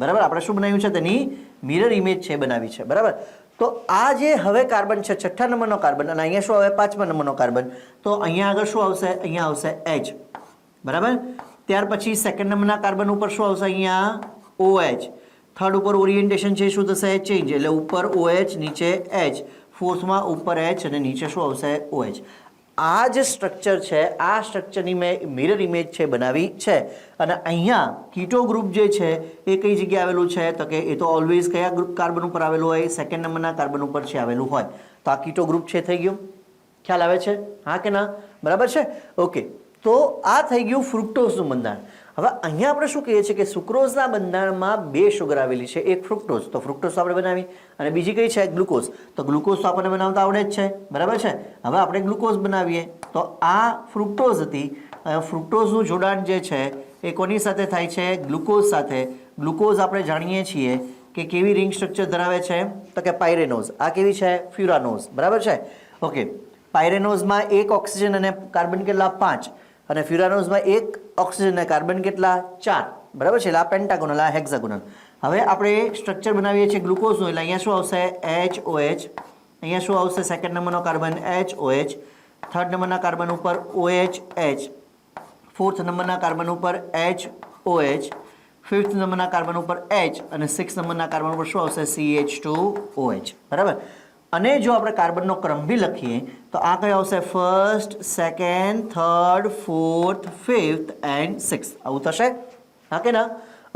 બરાબર. આપણે શું બનાવ્યું છે? તેની મિરર ઇમેજ છે બનાવી છે, બરાબર. તો આ જે હવે કાર્બન છે છઠ્ઠા નંબરનો કાર્બન, અને અહીંયા શું આવે? પાંચમા નંબરનો કાર્બન. તો અહીંયા આગળ શું આવશે? અહીંયા આવશે H, બરાબર. ત્યાર પછી સેકન્ડ નંબરના કાર્બન ઉપર શું આવશે? અહીંયા OH. થર્ડ ઉપર ઓરિએન્ટેશન છે શું થશે? ચેન્જ, એટલે ઉપર OH, નીચે H. ફોર્થમાં ઉપર H અને નીચે શું આવશે? OH. આ જે સ્ટ્રક્ચર છે આ સ્ટ્રક્ચરની મેં મિરર ઇમેજ છે બનાવી છે. અને અહીંયા કીટો ગ્રુપ જે છે એ કઈ જગ્યાએ આવેલું છે? તો કે એ તો ઓલવેઝ કયા ગ્રુપ કાર્બન ઉપર આવેલું હોય? સેકન્ડ નંબરના કાર્બન ઉપર છે આવેલું હોય. તો આ કીટો ગ્રુપ છે થઈ ગયું. ખ્યાલ આવે છે? હા કે ના? બરાબર છે. ઓકે, તો આ થઈ ગયું ફ્રુક્ટોઝનું બંધારણ. હવે અહીંયા આપણે શું કહીએ છીએ કે સુક્રોઝના બંધારણમાં બે શુગર આવેલી છે, એક ફ્રુક્ટોઝ, તો ફ્રુક્ટોઝ આપણે બનાવી, અને બીજી કઈ છે? ગ્લુકોઝ. તો ગ્લુકોઝ તો આપણને બનાવતા આવડે જ છે, બરાબર છે. હવે આપણે ગ્લુકોઝ બનાવીએ તો આ ફ્રુક્ટોઝ હતી. ફ્રુક્ટોઝનું જોડાણ જે છે એ કોની સાથે થાય છે? ગ્લુકોઝ સાથે. ગ્લુકોઝ આપણે જાણીએ છીએ કે કેવી રિંગ સ્ટ્રક્ચર ધરાવે છે? તો કે પાયરેનોઝ. આ કેવી છે? ફ્યુરાનોઝ, બરાબર છે. ઓકે, પાયરેનોઝમાં એક ઓક્સિજન અને કાર્બન કેટલા? 5. અને ફ્યુરાનોઝમાં એક ઓક્સિજન અને કાર્બન કેટલા? 4, બરાબર છે. એટલે આ પેન્ટાગોનલ, આ હેક્સાગોનલ. હવે આપણે સ્ટ્રક્ચર બનાવીએ છીએ ગ્લુકોઝનું, એટલે અહીંયા શું આવશે? HOH. અહીંયા શું આવશે? સેકન્ડ નંબરનો કાર્બન HOH. થર્ડ નંબરના કાર્બન ઉપર OH. ફોર્થ નંબરના કાર્બન ઉપર HOH. ફિફ્થ નંબરના કાર્બન ઉપર H. અને 6th નંબરના કાર્બન ઉપર શું આવશે? CH2OH, બરાબર. અને જો આપણે કાર્બનનો ક્રમ બી લખીએ તો આ કયો આવશે? First, second, third, fourth, fifth and 6th. આવું થશે? હા કે ના?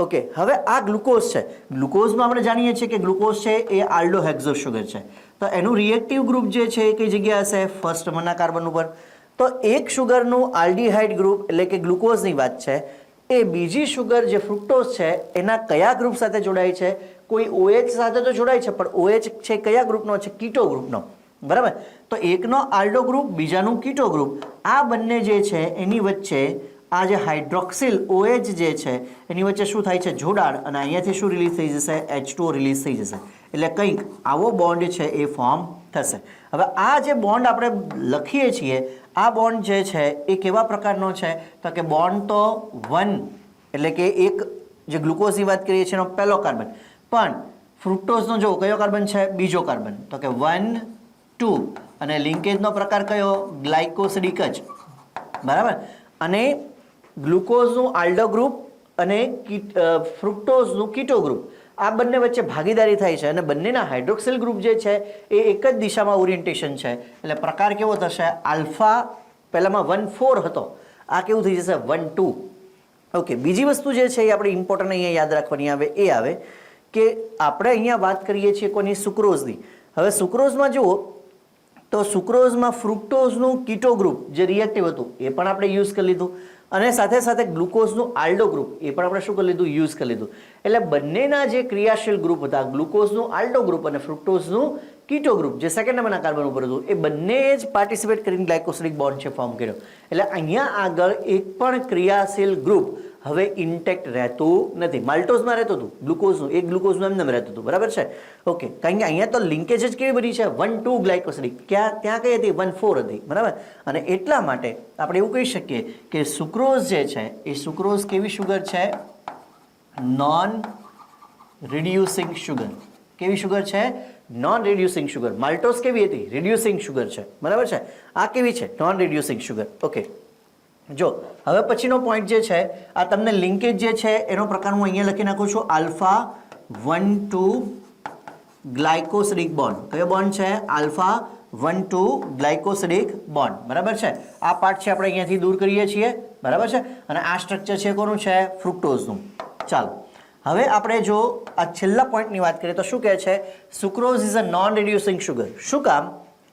ઓકે, હવે આ ગ્લુકોઝ છે. ગ્લુકોઝમાં આપણે જાણીએ છીએ કે ગ્લુકોઝ છે એ આલ્ડોહેક્સો શુગર છે. તો એનું રિએક્ટિવ ગ્રુપ જે છે એ કઈ જગ્યાએ હશે? ફર્સ્ટ નંબરના કાર્બન ઉપર. તો એક શુગરનું આલ્ડીહાઇડ ગ્રુપ એટલે કે ગ્લુકોઝની વાત છે, એ બીજી શુગર જે ફ્રુક્ટોઝ છે એના કયા ગ્રુપ સાથે જોડાય છે? કોઈ OH સાથે તો જોડાય છે, પણ OH છે કયા ગ્રુપનો છે? કીટો ગ્રુપનો, બરાબર. તો એકનો આલ્ડો ગ્રુપ, બીજાનું કીટો ગ્રુપ. આ બંને જે છે એની વચ્ચે આ જે હાઇડ્રોક્સિલ OH જે છે એની વચ્ચે શું થાય છે જોડાણ અને અહીંયાથી શું રિલીઝ થઈ જશે H2O રિલીઝ થઈ જશે એટલે કંઈક આવો બોન્ડ છે એ ફોર્મ થશે હવે આ જે બોન્ડ આપણે લખીએ છીએ આ બોન્ડ જે છે એ કેવા પ્રકારનો છે તો કે બોન્ડ તો 1 એટલે કે એક જે ગ્લુકોઝની વાત કરીએ છીએ એનો પહેલો કાર્બન પણ ફ્રુક્ટોઝનો જો કયો કાર્બન છે બીજો કાર્બન તો કે 1 2 અને લિંકેજનો પ્રકાર કયો ગ્લાયકોસિડિક જ બરાબર અને ગ્લુકોઝનું આલ્ડો ગ્રુપ અને ફ્રુક્ટોઝનું કીટો ગ્રુપ આ બંને વચ્ચે ભાગીદારી થાય છે અને બંનેના હાઇડ્રોક્સિલ ગ્રુપ જે છે એ એક જ દિશામાં ઓરિએન્ટેશન છે એટલે પ્રકાર કેવો થશે આલ્ફા પહેલામાં 1 4 હતો આ કેવું થઈ જશે 1 2 ઓકે બીજી વસ્તુ જે છે એ આપણે ઇમ્પોર્ટન્ટ અહીંયા યાદ રાખવાની આવે એ આવે કે આપણે અહીંયા વાત કરીએ છીએ કોની સુક્રોઝની હવે સુક્રોઝમાં જુઓ તો સુક્રોઝમાં ફ્રુક્ટોઝનું કીટો ગ્રુપ જે રિએક્ટિવ હતું એ પણ આપણે યુઝ કરી લીધું અને સાથે સાથે ગ્લુકોઝનું આલ્ડો ગ્રુપ એ પણ આપણે શું કરી લીધું યુઝ કરી લીધું એટલે બંનેના જે ક્રિયાશીલ ગ્રુપ હતા ગ્લુકોઝનું આલ્ડો ગ્રુપ અને ફ્રુક્ટોઝનું કીટો ગ્રુપ જે સેકન્ડ નંબરના કાર્બન ઉપર હતું એ બંને જ પાર્ટિસિપેટ કરીને ગ્લાયકોસિડિક બોન્ડ છે ફોર્મ કર્યો એટલે અહીંયા આગળ એક પણ ક્રિયાશીલ ગ્રુપ હવે ઇન્ટેક્ટ રહેતું નથી માલ્ટોઝમાં રહેતું હતું ગ્લુકોઝનું એક ગ્લુકોઝનું એમને રહેતું હતું બરાબર છે ઓકે કારણ કે અહીંયા તો લિંકેજ જ કેવી બની છે 1 2 ગ્લાયકોસિડિક ત્યાં કઈ હતી 1 4 હતી બરાબર અને એટલા માટે આપણે એવું કહી શકીએ કે સુક્રોઝ જે છે એ સુક્રોઝ કેવી શુગર છે નોન રિડ્યુસિંગ શુગર કેવી શુગર છે નોન રિડ્યુસિંગ શુગર માલ્ટોઝ કેવી હતી રિડ્યુસિંગ શુગર છે બરાબર છે આ કેવી છે નોન રિડ્યુસિંગ શુગર ઓકે જો હવે પછીનો પોઈન્ટ જે છે આ તમને લિંકેજ જે છે એનો પ્રકાર હું અહીંયા લખી નાખું છું આલ્ફા 1 2 ગ્લાયકોસિડિક બોન્ડ કયો બોન્ડ છે આલ્ફા 1 2 ગ્લાયકોસિડિક બોન્ડ બરાબર છે આ પાર્ટ છે આપણે અહીંયાથી દૂર કરીએ છીએ બરાબર છે અને આ સ્ટ્રક્ચર છે કોનું છે ફ્રુક્ટોઝનું ચાલો હવે આપણે જો આ છેલ્લા પોઈન્ટની વાત કરીએ તો શું કહે છે sucrose is a non reducing sugar શું કામ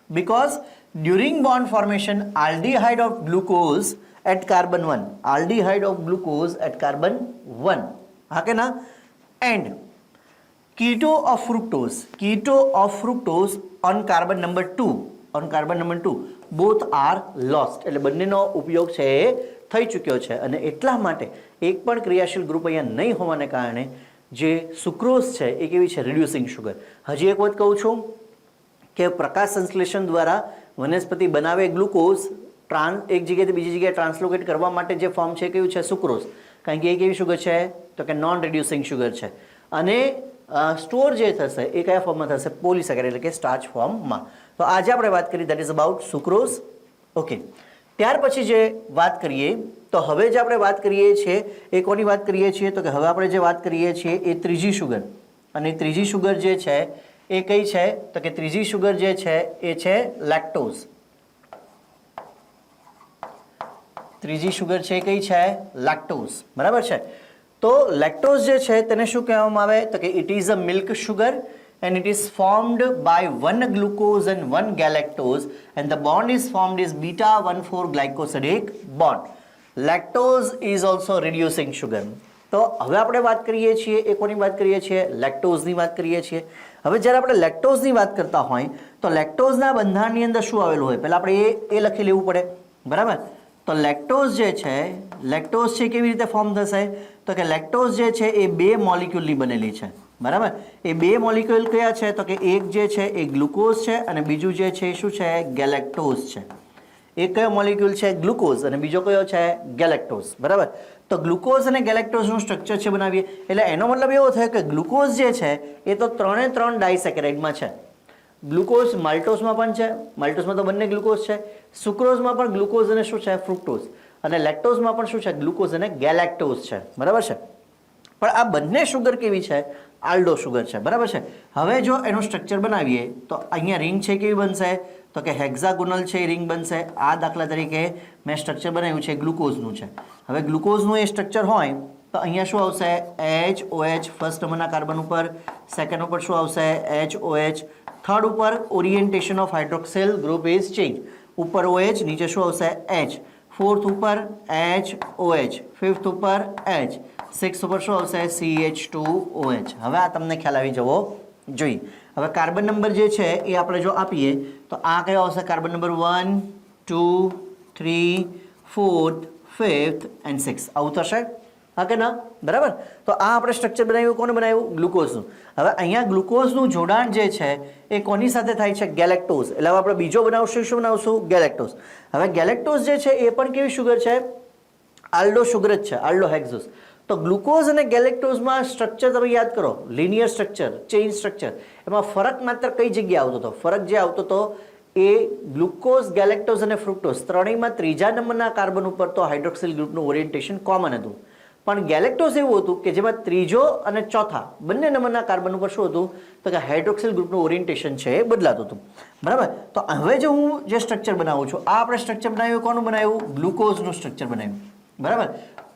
because during bond formation aldehyde of glucose at carbon 1 aldehyde of glucose at carbon 1 हाँ के ना and keto of fructose on carbon number 2 both are lost એટલે બંનેનો ઉપયોગ છે એ થઈ ચૂક્યો છે અને એટલા માટે એક પણ ક્રિયાશીલ ગ્રુપ અહીંયા નહીં હોવાને કારણે જે સુક્રોઝ છે એ કેવી છે રિડ્યુસિંગ શુગર હજી એક વખત કહું છું કે પ્રકાશ સંશ્લેષણ દ્વારા વનસ્પતિ બનાવે ગ્લુકોઝ એક જગ્યાએથી બીજી જગ્યાએ ટ્રાન્સલોકેટ કરવા માટે જે ફોર્મ છે કયું છે સુક્રોઝ કારણ કે એ કેવી શુગર છે તો કે નોન રિડ્યુસિંગ શુગર છે અને સ્ટોર જે થશે એ કયા ફોર્મમાં થશે પોલિસેકેરાઇડ એટલે કે સ્ટાર્ચ ફોર્મમાં તો આજે આપણે વાત કરી that is about sucrose okay ત્યાર પછી જે વાત કરીએ તો હવે જે આપણે વાત કરીએ છીએ એ કોની વાત કરીએ છીએ તો કે હવે આપણે જે વાત કરીએ છીએ એ ત્રીજી શુગર અને ત્રીજી શુગર જે છે એ કઈ છે તો કે ત્રીજી શુગર જે છે એ છે લેક્ટોઝ ત્રીજી શુગર છે કઈ છે લેક્ટોઝ બરાબર છે તો લેક્ટોઝ જે છે તેને શું કહેવામાં આવે તો કે it is a milk sugar and it is formed by one glucose and one galactose and the bond is formed is beta 1,4 glycosidic bond. Lactose is also reducing sugar. તો હવે આપણે વાત કરીએ છીએ એ કોની વાત કરીએ છીએ લેક્ટોઝની વાત કરીએ છીએ હવે જ્યારે આપણે લેક્ટોઝની વાત કરતા હોય તો લેક્ટોઝના બંધારણની અંદર શું આવેલું હોય પહેલા આપણે એ લખી લેવું પડે બરાબર તો લેક્ટોઝ જે છે લેક્ટોઝ છે કેવી રીતે ફોર્મ થશે તો કે લેક્ટોઝ જે છે એ બે મોલિક્યુલની બનેલી છે બરાબર એ બે મોલિક્યુલ કયા છે તો કે એક જે છે એ ગ્લુકોઝ છે અને બીજું જે છે એ શું છે ગેલેક્ટોઝ છે એક કયો મોલિક્યુલ છે ગ્લુકોઝ અને બીજો કયો છે ગેલેક્ટોઝ બરાબર તો ગ્લુકોઝ અને ગેલેક્ટોઝનું સ્ટ્રક્ચર છે બનાવીએ એટલે એનો મતલબ એવો થાય કે ગ્લુકોઝ જે છે એ તો 3 ડાયસેકેરાઇડમાં છે ગ્લુકોઝ માલ્ટોઝમાં પણ છે માલ્ટોઝમાં તો બંને ગ્લુકોઝ છે સુક્રોઝમાં પણ ગ્લુકોઝ અને શું છે ફ્રુક્ટોઝ અને લેક્ટોઝમાં પણ શું છે ગ્લુકોઝ અને ગેલેક્ટોઝ છે બરાબર છે પણ આ બંને શુગર કેવી છે આલ્ડો શુગર છે બરાબર છે હવે જો એનું સ્ટ્રક્ચર બનાવીએ તો અહીંયા રિંગ છે કેવી બનશે તો કે હેક્ઝાગોનલ છે એ રિંગ બનશે આ દાખલા તરીકે મેં સ્ટ્રક્ચર બનાવ્યું છે ગ્લુકોઝનું છે હવે ગ્લુકોઝનું એ સ્ટ્રક્ચર હોય તો અહીંયા શું આવશે HOH ફર્સ્ટ નંબરના કાર્બન ઉપર સેકન્ડ ઉપર શું આવશે HOH થર્ડ ઉપર orientation of hydroxyl group is change ઉપર OH નીચે શું આવશે H ફોર્થ ઉપર HOH ફિફ્થ ઉપર H સિક્સ ઉપર શું આવશે CH2OH હવે આ તમને ખ્યાલ આવી જવો જોઈએ હવે કાર્બન નંબર જે છે એ આપણે જો આપીએ તો આ કયો આવશે carbon number 1 2 3 4 5th and 6th આવું થશે હા કે ના બરાબર તો આ આપણે સ્ટ્રક્ચર બનાવ્યું કોને બનાવ્યું ગ્લુકોઝનું હવે અહીંયા ગ્લુકોઝનું જોડાણ જે છે એ કોની સાથે થાય છે ગેલેક્ટોઝ એટલે હવે આપણે બીજો બનાવશું શું બનાવશું ગેલેક્ટોઝ હવે ગેલેક્ટોઝ જે છે એ પણ કેવી શુગર છે આલ્ડો શુગર જ છે આલ્ડો હેક્ઝોસ તો ગ્લુકોઝ અને ગેલેક્ટોઝમાં સ્ટ્રક્ચર તમે યાદ કરો લિનિયર સ્ટ્રક્ચર ચેઇન સ્ટ્રક્ચર એમાં ફરક માત્ર કઈ જગ્યાએ આવતો હતો ફરક જે આવતો હતો એ ગ્લુકોઝ ગેલેક્ટોઝ અને ફ્રુક્ટોઝ ત્રણેયમાં ત્રીજા નંબરના કાર્બન ઉપર તો હાઇડ્રોક્સિલ ગ્રુપનું ઓરિએન્ટેશન કોમન હતું પણ ગેલેક્ટોઝ એવું હતું કે જેમાં ત્રીજો અને ચોથા બંને નંબરના કાર્બન ઉપર શું હતું તો કે હાઇડ્રોક્સિલ ગ્રુપનું ઓરિએન્ટેશન છે એ બદલાતું હતું બરાબર તો હવે જો હું જે સ્ટ્રક્ચર બનાવું છું આ આપણે સ્ટ્રક્ચર બનાવ્યું કોનું બનાવ્યું ગ્લુકોઝનું સ્ટ્રક્ચર બનાવ્યું બરાબર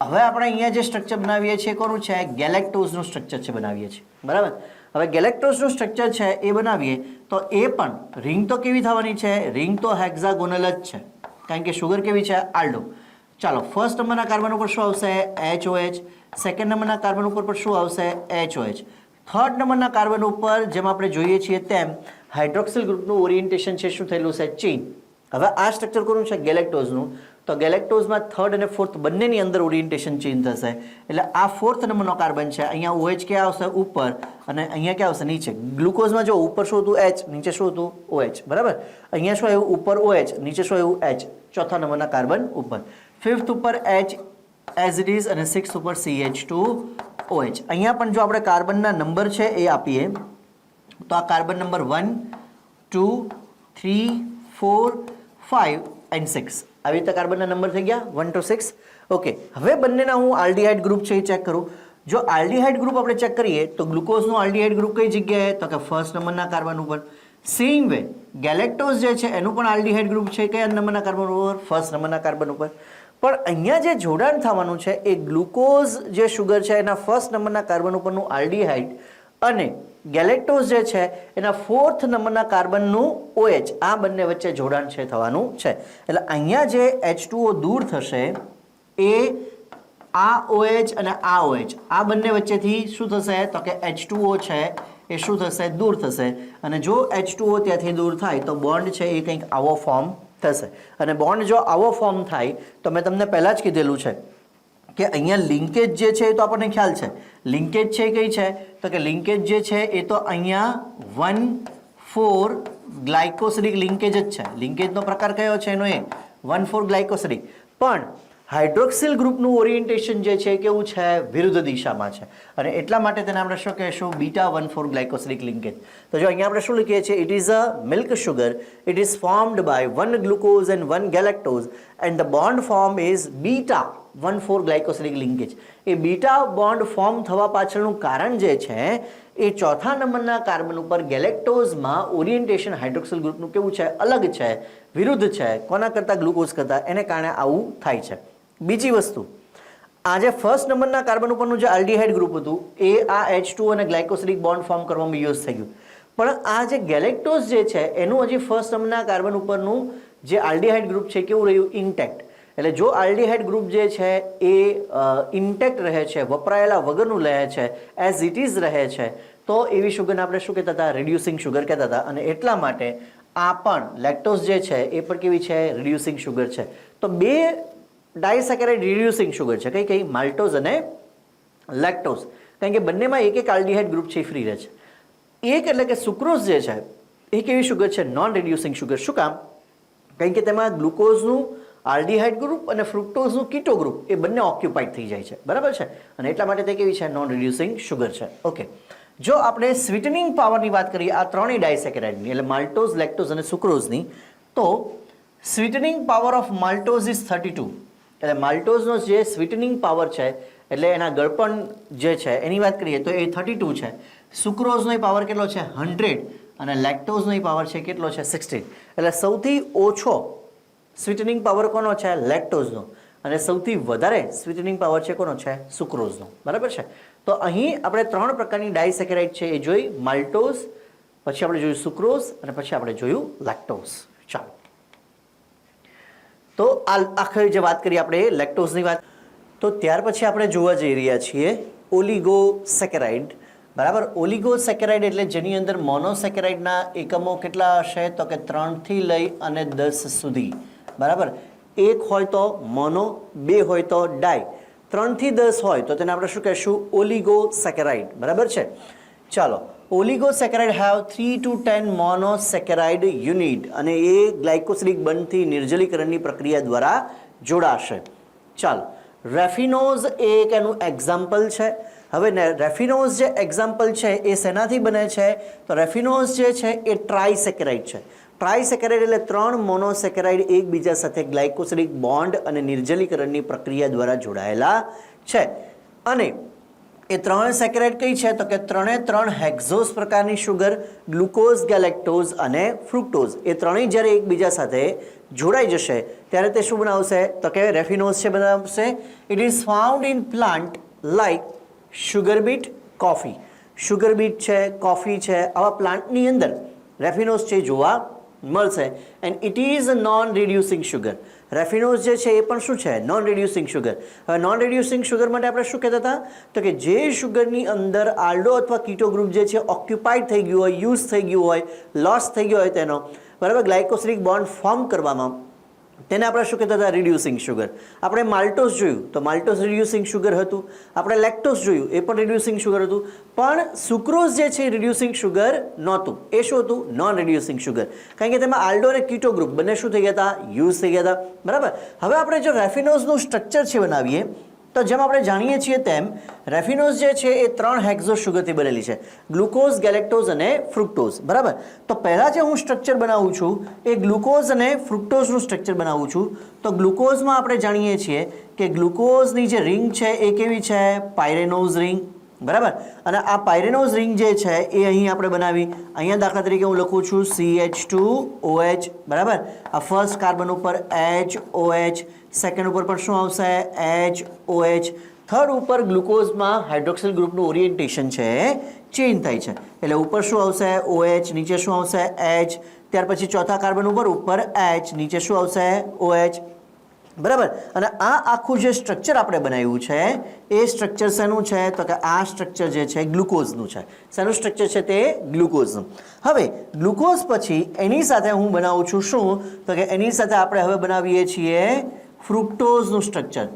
હવે આપણે અહીંયા જે સ્ટ્રક્ચર બનાવીએ છીએ કોનું છે ગેલેક્ટોઝનું સ્ટ્રક્ચર છે બનાવીએ છીએ બરાબર હવે ગેલેક્ટોઝનું સ્ટ્રક્ચર છે એ બનાવીએ તો એ પણ રિંગ તો કેવી થવાની છે રિંગ તો હેક્ઝાગોનલ જ છે કારણ કે શુગર કેવી છે આલ્ડો ચાલો ફર્સ્ટ નંબરના કાર્બન ઉપર શું આવશે HOH સેકન્ડ નંબરના કાર્બન ઉપર પણ શું આવશે HOH થર્ડ નંબરના કાર્બન ઉપર જેમ આપણે જોઈએ છીએ તેમ હાઇડ્રોક્સિલ ગ્રુપનું ઓરિએન્ટેશન છે શું થયેલું છે ચેઇન હવે આ સ્ટ્રક્ચર કોનું છે ગેલેક્ટોઝનું તો ગેલેક્ટોઝમાં થર્ડ અને ફોર્થ બંનેની અંદર ઓરિએન્ટેશન ચેન્જ થશે એટલે આ ફોર્થ નંબરનો કાર્બન છે અહીંયા OH ક્યાં આવશે ઉપર અને અહીંયા ક્યાં આવશે નીચે ગ્લુકોઝમાં જો ઉપર શું હતું H નીચે શું હતું OH બરાબર અહીંયા શું આવ્યું ઉપર OH નીચે શું આવ્યું H ચોથા નંબરના કાર્બન ઉપર ફિફ્થ ઉપર H એઝ ઇટ ઇઝ અને સિક્સ્થ ઉપર CH2OH અહીંયા પણ જો આપણે કાર્બનના નંબર છે એ આપીએ તો આ કાર્બન નંબર 1 2 3 4 5 and 6 આવી રીતે કાર્બનના નંબર થઈ ગયા 1 to 6 ઓકે હવે બંનેના હું આલ્ડીહાઇડ ગ્રુપ છે એ ચેક કરું જો આલ્ડીહાઇડ ગ્રુપ આપણે ચેક કરીએ તો ગ્લુકોઝનું આલ્ડીહાઇડ ગ્રુપ કઈ જગ્યાએ તો કે ફર્સ્ટ નંબરના કાર્બન ઉપર સેમ વે ગેલેક્ટોઝ જે છે એનું પણ આલ્ડીહાઇડ ગ્રુપ છે કયા નંબરના કાર્બન ઉપર ફર્સ્ટ નંબરના કાર્બન ઉપર પણ અહીંયા જે જોડાણ થવાનું છે એ ગ્લુકોઝ જે શુગર છે એના ફર્સ્ટ નંબરના કાર્બન ઉપરનું આલ્ડીહાઇડ અને ગેલેક્ટોઝ જે છે એના ફોર્થ નંબરના કાર્બનનું OH આ બંને વચ્ચે જોડાણ છે થવાનું છે એટલે અહીંયા જે H2O દૂર થશે એ આ OH અને આ OH આ બંને વચ્ચેથી શું થશે તો કે H2O છે એ શું થશે દૂર થશે અને જો H2O ત્યાંથી દૂર થાય તો બોન્ડ છે એ કંઈક આવો ફોર્મ થશે અને બોન્ડ જો આવો ફોર્મ થાય તો મેં તમને પહેલાં જ કીધેલું છે કે અહીંયા લિંકેજ જે છે એ તો આપણને ખ્યાલ છે લિંકેજ છે કઈ છે તો કે લિંકેજ જે છે એ તો અહીંયા 1,4 ગ્લાયકોસિડિક લિંકેજ જ છે લિંકેજનો પ્રકાર કયો છે એનો એ 1,4 ગ્લાયકોસિડિક પણ હાઇડ્રોક્સિલ ગ્રુપનું ઓરિએન્ટેશન જે છે કેવું છે વિરુદ્ધ દિશામાં છે અને એટલા માટે તેને આપણે શું કહેશું બીટા 1,4 ગ્લાયકોસિડિક લિંકેજ તો જો અહીંયા આપણે શું લીધીએ છીએ it is a milk sugar it is formed by 1 glucose and 1 galactose and the bond form is beta 1,4 glycosidic linkage એ બીટા બોન્ડ ફોર્મ થવા પાછળનું કારણ જે છે એ ચોથા નંબરના કાર્બન ઉપર ગેલેક્ટોઝમાં ઓરિએન્ટેશન હાઇડ્રોક્સિલ ગ્રુપનું કેવું છે અલગ છે વિરુદ્ધ છે કોના કરતાં ગ્લુકોઝ કરતાં એને કારણે આવું થાય છે બીજી વસ્તુ આ જે ફર્સ્ટ નંબરના કાર્બન ઉપરનું જે આલ્ડીહાઇડ ગ્રુપ હતું એ આ H2 અને ગ્લાયકોસિડિક બોન્ડ ફોર્મ કરવામાં યુઝ થઈ ગયું પણ આ જે ગેલેક્ટોઝ જે છે એનું હજી ફર્સ્ટ નંબરના કાર્બન ઉપરનું જે આલ્ડીહાઇડ ગ્રુપ છે કેવું રહ્યું ઇન્ટેક્ટ એટલે જો આલ્ડીહાઇડ ગ્રુપ જે છે એ ઇન્ટેક્ટ રહે છે વપરાયેલા વગરનું રહે છે એઝ ઇટ ઇઝ રહે છે તો એવી શુગરને આપણે શું કહેતા હતા રિડ્યુસિંગ શુગર કહેતા હતા અને એટલા માટે આ પણ લેક્ટોઝ જે છે એ પણ કેવી છે રિડ્યુસિંગ શુગર છે તો બે ડાયસેકેરાઇડ રિડ્યુસિંગ શુગર છે કઈ કઈ માલ્ટોઝ અને લેક્ટોઝ કારણ કે બંનેમાં એક એક આલ્ડીહાઇડ ગ્રુપ છે એ ફ્રી રહે છે એક એટલે કે સુક્રોઝ જે છે એ કેવી શુગર છે નોન રિડ્યુસિંગ શુગર શું કામ કારણ કે તેમાં ગ્લુકોઝનું આલ્ડીહાઇડ ગ્રુપ અને ફ્રુક્ટોઝનું કીટો ગ્રુપ એ બંને ઓક્યુપાઈડ થઈ જાય છે બરાબર છે અને એટલા માટે તે કેવી છે નોન રિડ્યુસિંગ શુગર છે ઓકે જો આપણે સ્વીટનિંગ પાવરની વાત કરીએ આ ત્રણેય ડાયસેકેરાઇડની એટલે માલ્ટોઝ લેક્ટોઝ અને સુક્રોઝની તો સ્વીટનિંગ પાવર ઓફ માલ્ટોઝ ઇઝ 32 એટલે માલ્ટોઝનો જે સ્વીટનિંગ પાવર છે એટલે એના ગળપણ જે છે એની વાત કરીએ તો એ 32 છે સુક્રોઝનો પાવર કેટલો છે 100 અને લેક્ટોઝનો પાવર છે કેટલો છે 16 એટલે સૌથી ઓછો સ્વીટનિંગ પાવર કોનો છે લેક્ટોઝનો અને સૌથી વધારે સ્વીટનિંગ પાવર છે કોનો છે સુક્રોઝનો બરાબર છે તો અહીં આપણે ત્રણ પ્રકારની ડાયસેકેરાઇડ છે એ જોઈ માલ્ટોઝ પછી આપણે જોયું સુક્રોઝ અને પછી આપણે જોયું લેક્ટોઝ ચાલો તો આ આખરી જે વાત કરીએ આપણે લેક્ટોઝની વાત તો ત્યાર પછી આપણે જોવા જઈ રહ્યા છીએ ઓલિગોસેકેરાઇડ બરાબર ઓલિગોસેકેરાઇડ એટલે જેની અંદર મોનોસેકેરાઇડના એકમો કેટલા હશે તો કે 3 થી લઈ અને 10 સુધી બરાબર 1 હોય તો મોનો, 2 હોય તો ડાય, 3 થી 10 હોય તો તેને આપણે શું કહેશું? ઓલિગોસેકેરાઇડ. બરાબર છે. ચાલો, ઓલિગોસેકેરાઇડ હેવ 3 to 10 મોનોસેકેરાઇડ યુનિટ અને એ ગ્લાયકોસિલિક બંધથી નિર્જલીકરણની પ્રક્રિયા દ્વારા જોડાશે. ચાલો, રેફિનોઝ એ એક એનું એક્ઝામ્પલ છે. હવે રેફિનોઝ જે એક્ઝામ્પલ છે એ શેનાથી બને છે? તો રેફિનોઝ જે છે એ ટ્રાયસેકેરાઇડ છે. ટ્રાયસેકેરાઇડ એટલે 3 મોનોસેકેરાઇડ એકબીજા સાથે ગ્લાયકોસિલિક બોન્ડ અને નિર્જલીકરણની પ્રક્રિયા દ્વારા જોડાયેલા છે. અને એ 3 સેકેરાઇડ કઈ છે? તો કે 3 હેક્ઝોસ પ્રકારની શુગર, ગ્લુકોઝ, ગેલેક્ટોઝ અને ફ્રુક્ટોઝ, એ ત્રણેય જ્યારે એકબીજા સાથે જોડાઈ જશે ત્યારે તે શું બનાવશે? તો કે રેફિનોઝ છે બનાવશે. It is found in plant like sugar beet, coffee. Sugar beet છે, કોફી છે, આવા પ્લાન્ટની અંદર રેફિનોઝ છે જોવા મળશે. And it is a non reducing sugar. Raffinose જે છે એ પણ શું છે? Non reducing sugar. હવે નોન રિડ્યુસિંગ શુગર માટે આપણે શું કહેતા હતા? તો કે જે શુગરની અંદર આલ્ડો અથવા કીટો ગ્રુપ જે છે ઓક્યુપાઈડ થઈ ગયું હોય, યુઝ થઈ ગયું હોય, લોસ થઈ ગયો હોય તેનો, બરાબર, ગ્લાયકોસિલિક બોન્ડ ફોર્મ કરવામાં, તેને આપણે શું કહેતા હતા? Reducing sugar. આપણે માલ્ટોઝ જોયું તો માલ્ટોઝ રિડ્યુસિંગ શુગર હતું. આપણે લેક્ટોઝ જોયું એ પણ રિડ્યુસિંગ શુગર હતું. પણ સુક્રોઝ જે છે એ રિડ્યુસિંગ શુગર નહોતું. એ શું હતું? Non reducing sugar. કારણ કે તેમાં આલ્ડો અને કીટો ગ્રુપ બંને શું થઈ ગયા હતા? યુઝ થઈ ગયા હતા. બરાબર. હવે આપણે જો રેફિનોઝનું સ્ટ્રક્ચર છે બનાવીએ તો જેમ આપણે જાણીએ છીએ તેમ રેફિનોઝ જે છે એ 3 હેક્ઝોસ શુગરથી બનેલી છે, ગ્લુકોઝ, ગેલેક્ટોઝ અને ફ્રુક્ટોઝ. બરાબર. તો પહેલાં જે હું સ્ટ્રક્ચર બનાવું છું એ ગ્લુકોઝ અને ફ્રુક્ટોઝનું સ્ટ્રક્ચર બનાવું છું. તો ગ્લુકોઝમાં આપણે જાણીએ છીએ કે ગ્લુકોઝની જે રિંગ છે એ કેવી છે? પાયરેનોઝ રિંગ. બરાબર. અને આ પાયરેનોઝ રિંગ જે છે એ અહીં આપણે બનાવી. અહીંયા દાખલા તરીકે હું લખું છું CH2OH. બરાબર. આ ફર્સ્ટ કાર્બન ઉપર HOH, સેકન્ડ ઉપર પણ શું આવશે? HOH. થર્ડ ઉપર ગ્લુકોઝમાં હાઇડ્રોક્સિલ ગ્રુપનું ઓરિએન્ટેશન છે ચેન્જ થાય છે એટલે ઉપર શું આવશે? OH, નીચે શું આવશે? H. ત્યાર પછી ચોથા કાર્બન ઉપર H, નીચે શું આવશે? OH. બરાબર. અને આ આખું જે સ્ટ્રક્ચર આપણે બનાવ્યું છે એ સ્ટ્રક્ચર શેનું છે? તો કે આ સ્ટ્રક્ચર જે છે ગ્લુકોઝનું છે. શેનું સ્ટ્રક્ચર છે? તે ગ્લુકોઝનું. હવે ગ્લુકોઝ પછી એની સાથે હું બનાવું છું શું? તો કે એની સાથે આપણે હવે બનાવીએ છીએ ફ્રુક્ટોઝનું સ્ટ્રક્ચર.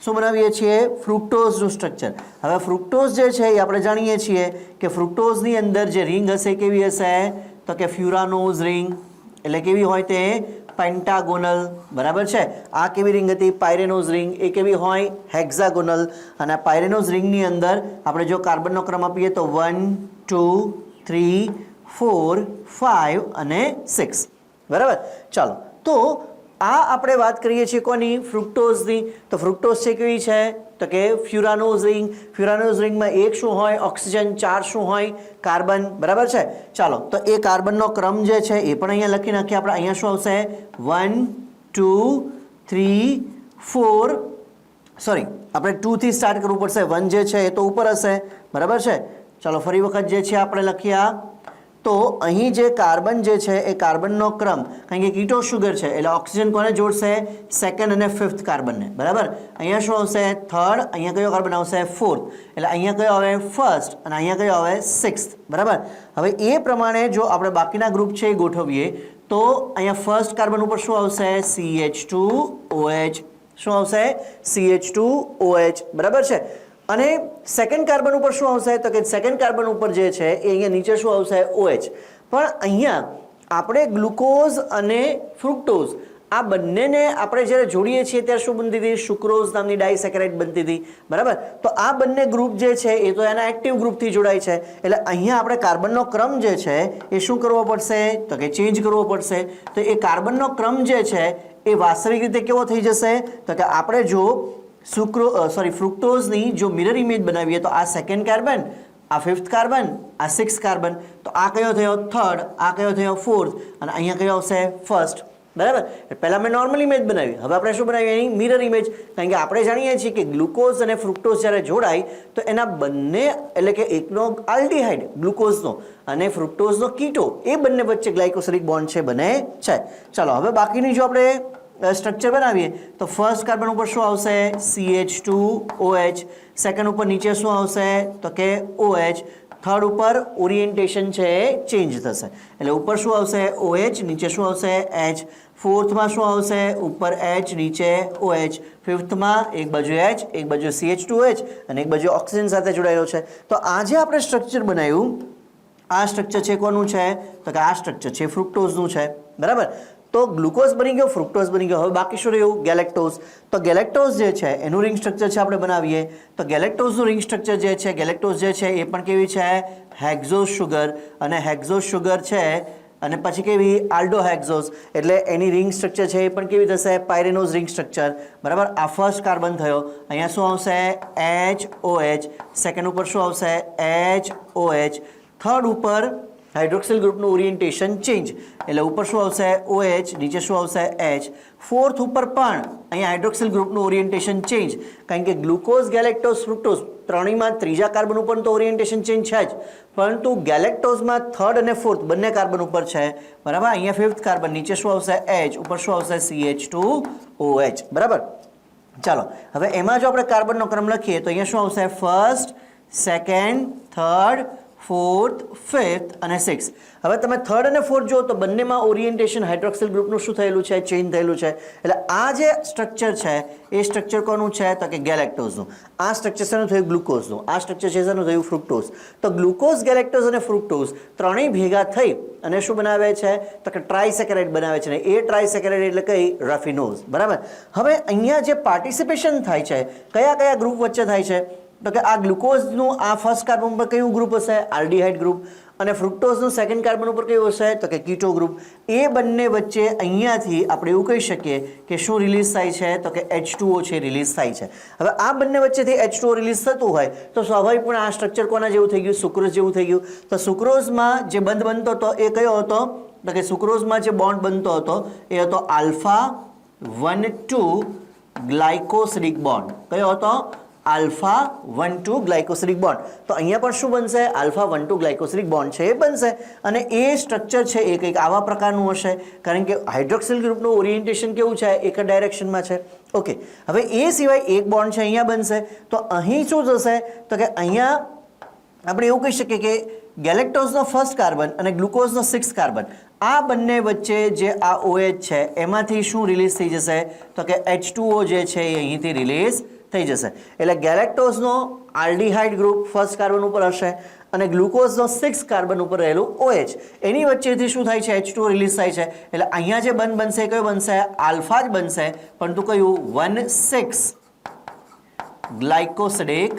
શું બનાવીએ છીએ? ફ્રુક્ટોઝનું સ્ટ્રક્ચર. હવે ફ્રુક્ટોઝ જે છે એ આપણે જાણીએ છીએ કે ફ્રુક્ટોઝની અંદર જે રિંગ હશે કેવી હશે? તો કે ફ્યુરાનોઝ રિંગ. એટલે કેવી હોય? તે પેન્ટાગોનલ. બરાબર છે. આ કેવી રિંગ હતી? પાયરેનોઝ રિંગ. એ કેવી હોય? હેક્ઝાગોનલ. અને પાયરેનોઝ રિંગની અંદર આપણે જો કાર્બનનો ક્રમ આપીએ તો 1, 2, 3, 4, 5 અને 6. બરાબર. ચાલો, તો આ આપણે વાત કરીએ છીએ કોની? ફ્રુક્ટોઝની. તો ફ્રુક્ટોઝ છે કેવી છે? તો કે ફ્યુરાનોઝ રિંગ. ફ્યુરાનોઝ રિંગમાં એક શું હોય? ઓક્સિજન. 4 શું હોય? કાર્બન. બરાબર છે. ચાલો, તો એ કાર્બનનો ક્રમ જે છે એ પણ અહીંયા લખી નાખીએ આપણે. અહીંયા શું આવશે? 1, 2, 3, 4, સોરી, આપણે 2 થી સ્ટાર્ટ કરવું પડશે. 1 જે છે એ તો ઉપર હશે. બરાબર છે. ચાલો, ફરી વખત જે છે આપણે લખ્યા. તો અહીં જે કાર્બન જે છે એ કાર્બનનો ક્રમ, કારણ કે કીટો શુગર છે એટલે ઓક્સિજન કોને જોડશે? સેકન્ડ અને ફિફ્થ કાર્બનને. બરાબર. અહીંયા શું આવશે? થર્ડ. અહીંયા કયો કાર્બન આવશે? ફોર્થ. એટલે અહીંયા કયો આવે? ફર્સ્ટ. અને અહીંયા કયો આવે? સિક્સ્થ. બરાબર. હવે એ પ્રમાણે જો આપણે બાકીના ગ્રુપ છે એ ગોઠવીએ તો અહીંયા ફર્સ્ટ કાર્બન ઉપર શું આવશે? CH2OH. શું આવશે? CH2OH. બરાબર છે. અને સેકન્ડ કાર્બન ઉપર શું આવશે? તો કે સેકન્ડ કાર્બન ઉપર જે છે એ અહીંયા નીચે શું આવશે? OH. પણ અહીંયા આપણે ગ્લુકોઝ અને ફ્રુક્ટોઝ આ બંનેને આપણે જ્યારે જોડીએ છીએ ત્યારે શું બનતી હતી? સુક્રોઝ નામની ડાયસેકેરાઇડ બનતી હતી. બરાબર. તો આ બંને ગ્રુપ જે છે એ તો એના એક્ટિવ ગ્રુપથી જોડાય છે એટલે અહીંયા આપણે કાર્બનનો ક્રમ જે છે એ શું કરવો પડશે? તો કે ચેન્જ કરવો પડશે. તો એ કાર્બનનો ક્રમ જે છે એ વાસ્તવિક રીતે કેવો થઈ જશે? તો કે આપણે જો ફ્રુક્ટોઝની જો મિરર ઇમેજ બનાવીએ તો આ સેકન્ડ કાર્બન, આ ફિફ્થ કાર્બન, આ સિક્સ કાર્બન, તો આ કયો થયો? થર્ડ. આ કયો થયો? ફોર્થ. અને અહીંયા કયો આવશે? ફર્સ્ટ. બરાબર. પહેલાં મેં નોર્મલ ઇમેજ બનાવી, હવે આપણે શું બનાવીએ? એની મિરર ઇમેજ. કારણ કે આપણે જાણીએ છીએ કે ગ્લુકોઝ અને ફ્રુક્ટોઝ જ્યારે જોડાય તો એના બંને, એટલે કે એકનો આલ્ડીહાઇડ ગ્લુકોઝનો અને ફ્રુક્ટોઝનો કીટો, એ બંને વચ્ચે ગ્લાયકોસિલિક બોન્ડ છે બને છે. ચાલો, હવે બાકીની જો આપણે સ્ટ્રક્ચર બનાવીએ તો ફર્સ્ટ કાર્બન ઉપર શું આવશે? CH2OH. સેકન્ડ ઉપર નીચે શું આવશે? તો કે OH. થર્ડ ઉપર ઓરિએન્ટેશન છે એ ચેન્જ થશે એટલે ઉપર શું આવશે OH નીચે શું આવશે H ફોર્થમાં શું આવશે ઉપર H નીચે OH ફિફ્થમાં એક બાજુ H એક બાજુ CH2OH અને એક બાજુ ઓક્સિજન સાથે જોડાયેલો છે તો આજે આપણે સ્ટ્રક્ચર બનાવ્યું આ સ્ટ્રક્ચર છે કોનું છે તો કે આ સ્ટ્રક્ચર છે ફ્રુક્ટોઝનું છે બરાબર તો ગ્લુકોઝ બની ગયો ફ્રુક્ટોઝ બની ગયો હવે બાકી શું રહ્યું ગેલેક્ટોઝ તો ગેલેક્ટોઝ જે છે એનું રિંગ સ્ટ્રક્ચર છે આપણે બનાવીએ તો ગેલેક્ટોઝનું રિંગ સ્ટ્રક્ચર જે છે ગેલેક્ટોઝ જે છે એ પણ કેવી છે હેક્ઝોઝ શુગર અને હેક્ઝોઝ શુગર છે અને પછી કેવી આલ્ડોહેક્ઝોઝ એટલે એની રિંગ સ્ટ્રક્ચર છે એ પણ કેવી થશે પાયરેનોઝ રિંગ સ્ટ્રક્ચર બરાબર આ ફર્સ્ટ કાર્બન થયો અહીંયા શું આવશે HOH સેકન્ડ ઉપર શું આવશે HOH થર્ડ ઉપર હાઇડ્રોક્સિલ ગ્રુપનું ઓરિએન્ટેશન ચેન્જ એટલે ઉપર શું આવશે OH નીચે શું આવશે H ફોર્થ ઉપર પણ અહીંયા હાઇડ્રોક્સિલ ગ્રુપનું ઓરિએન્ટેશન ચેન્જ કારણ કે ગ્લુકોઝ ગેલેક્ટોઝ ફ્રુક્ટોઝ ત્રણેયમાં ત્રીજા કાર્બન ઉપર તો ઓરિએન્ટેશન ચેન્જ છે જ પરંતુ ગેલેક્ટોઝમાં થર્ડ અને ફોર્થ બંને કાર્બન ઉપર છે બરાબર અહીંયા ફિફ્થ કાર્બન નીચે શું આવશે H ઉપર શું આવશે CH2OH બરાબર ચાલો હવે એમાં જો આપણે કાર્બનનો ક્રમ લખીએ તો અહીંયા શું આવશે first second third fourth fifth અને સિક્સ્થ હવે તમે થર્ડ અને ફોર્થ જો તો બંનેમાં ઓરિએન્ટેશન હાઇડ્રોક્સિલ ગ્રુપનું શું થયેલું છે ચેન્જ થયેલું છે એટલે આ જે સ્ટ્રક્ચર છે એ સ્ટ્રક્ચર કોનું છે તો કે ગેલેક્ટોઝનું આ સ્ટ્રક્ચર શેનું થયું ગ્લુકોઝનું આ સ્ટ્રક્ચર છે શેનું થયું ફ્રુક્ટોઝ તો ગ્લુકોઝ ગેલેક્ટોઝ અને ફ્રુક્ટોઝ ત્રણેય ભેગા થઈ અને શું બનાવે છે તો કે ટ્રાયસેકેરાઇડ બનાવે છે ને એ ટ્રાયસેકેરાઇડ એટલે કઈ રેફિનોઝ બરાબર હવે અહીંયા જે પાર્ટિસિપેશન થાય છે કયા કયા ગ્રુપ વચ્ચે થાય છે તો કે આ ગ્લુકોઝનું આ ફર્સ્ટ કાર્બન ઉપર કયું ગ્રુપ હશે આલ્ડીહાઇડ ગ્રુપ અને ફ્રુક્ટોઝનું સેકન્ડ કાર્બન ઉપર કયું હશે તો કે કીટો ગ્રુપ એ બંને વચ્ચે અહીંયાથી આપણે એવું કહી શકીએ કે શું રિલીઝ થાય છે તો કે H2O છે રિલીઝ થાય છે હવે આ બંને વચ્ચેથી H2O રિલીઝ થતું હોય તો સ્વાભાવિકપણે આ સ્ટ્રક્ચર કોના જેવું થઈ ગયું સુક્રોઝ જેવું થઈ ગયું તો સુક્રોઝમાં જે બંધ બનતો હતો એ કયો હતો તો કે સુક્રોઝમાં જે બોન્ડ બનતો હતો એ હતો આલ્ફા 1,2 ગ્લાયકોસિડિક બોન્ડ કયો હતો આલ્ફા 1,2 ગ્લાયકોસિડિક બોન્ડ તો અહીંયા પણ શું બનશે આલ્ફા 1,2 ગ્લાયકોસિડિક બોન્ડ છે એ બનશે અને એ સ્ટ્રક્ચર છે એ કંઈક આવા પ્રકારનું હશે કારણ કે હાઇડ્રોક્સિલ ગ્રુપનું ઓરિએન્ટેશન કેવું છે એક જ ડાયરેક્શનમાં છે ઓકે હવે એ સિવાય એક બોન્ડ છે અહીંયા બનશે તો અહીં શું થશે તો કે અહીંયા આપણે એવું કહી શકીએ કે ગેલેક્ટોઝનો ફર્સ્ટ કાર્બન અને ગ્લુકોઝનો સિક્સ્થ કાર્બન આ બંને વચ્ચે જે આ OH છે એમાંથી શું રિલીઝ થઈ જશે તો કે H2O જે છે એ અહીંથી રિલીઝ થઈ જશે એટલે ગેલેક્ટોઝનો આલ્ડીહાઇડ ગ્રુપ ફર્સ્ટ કાર્બન ઉપર હશે અને ગ્લુકોઝનો સિક્સ કાર્બન ઉપર રહેલું OH એની વચ્ચેથી શું થાય છે H2O રિલીઝ થાય છે એટલે અહીંયા જે બંધ બનશે કયો બનશે આલ્ફા જ બનશે પરંતુ કયું 1,6 ગ્લાયકોસિડિક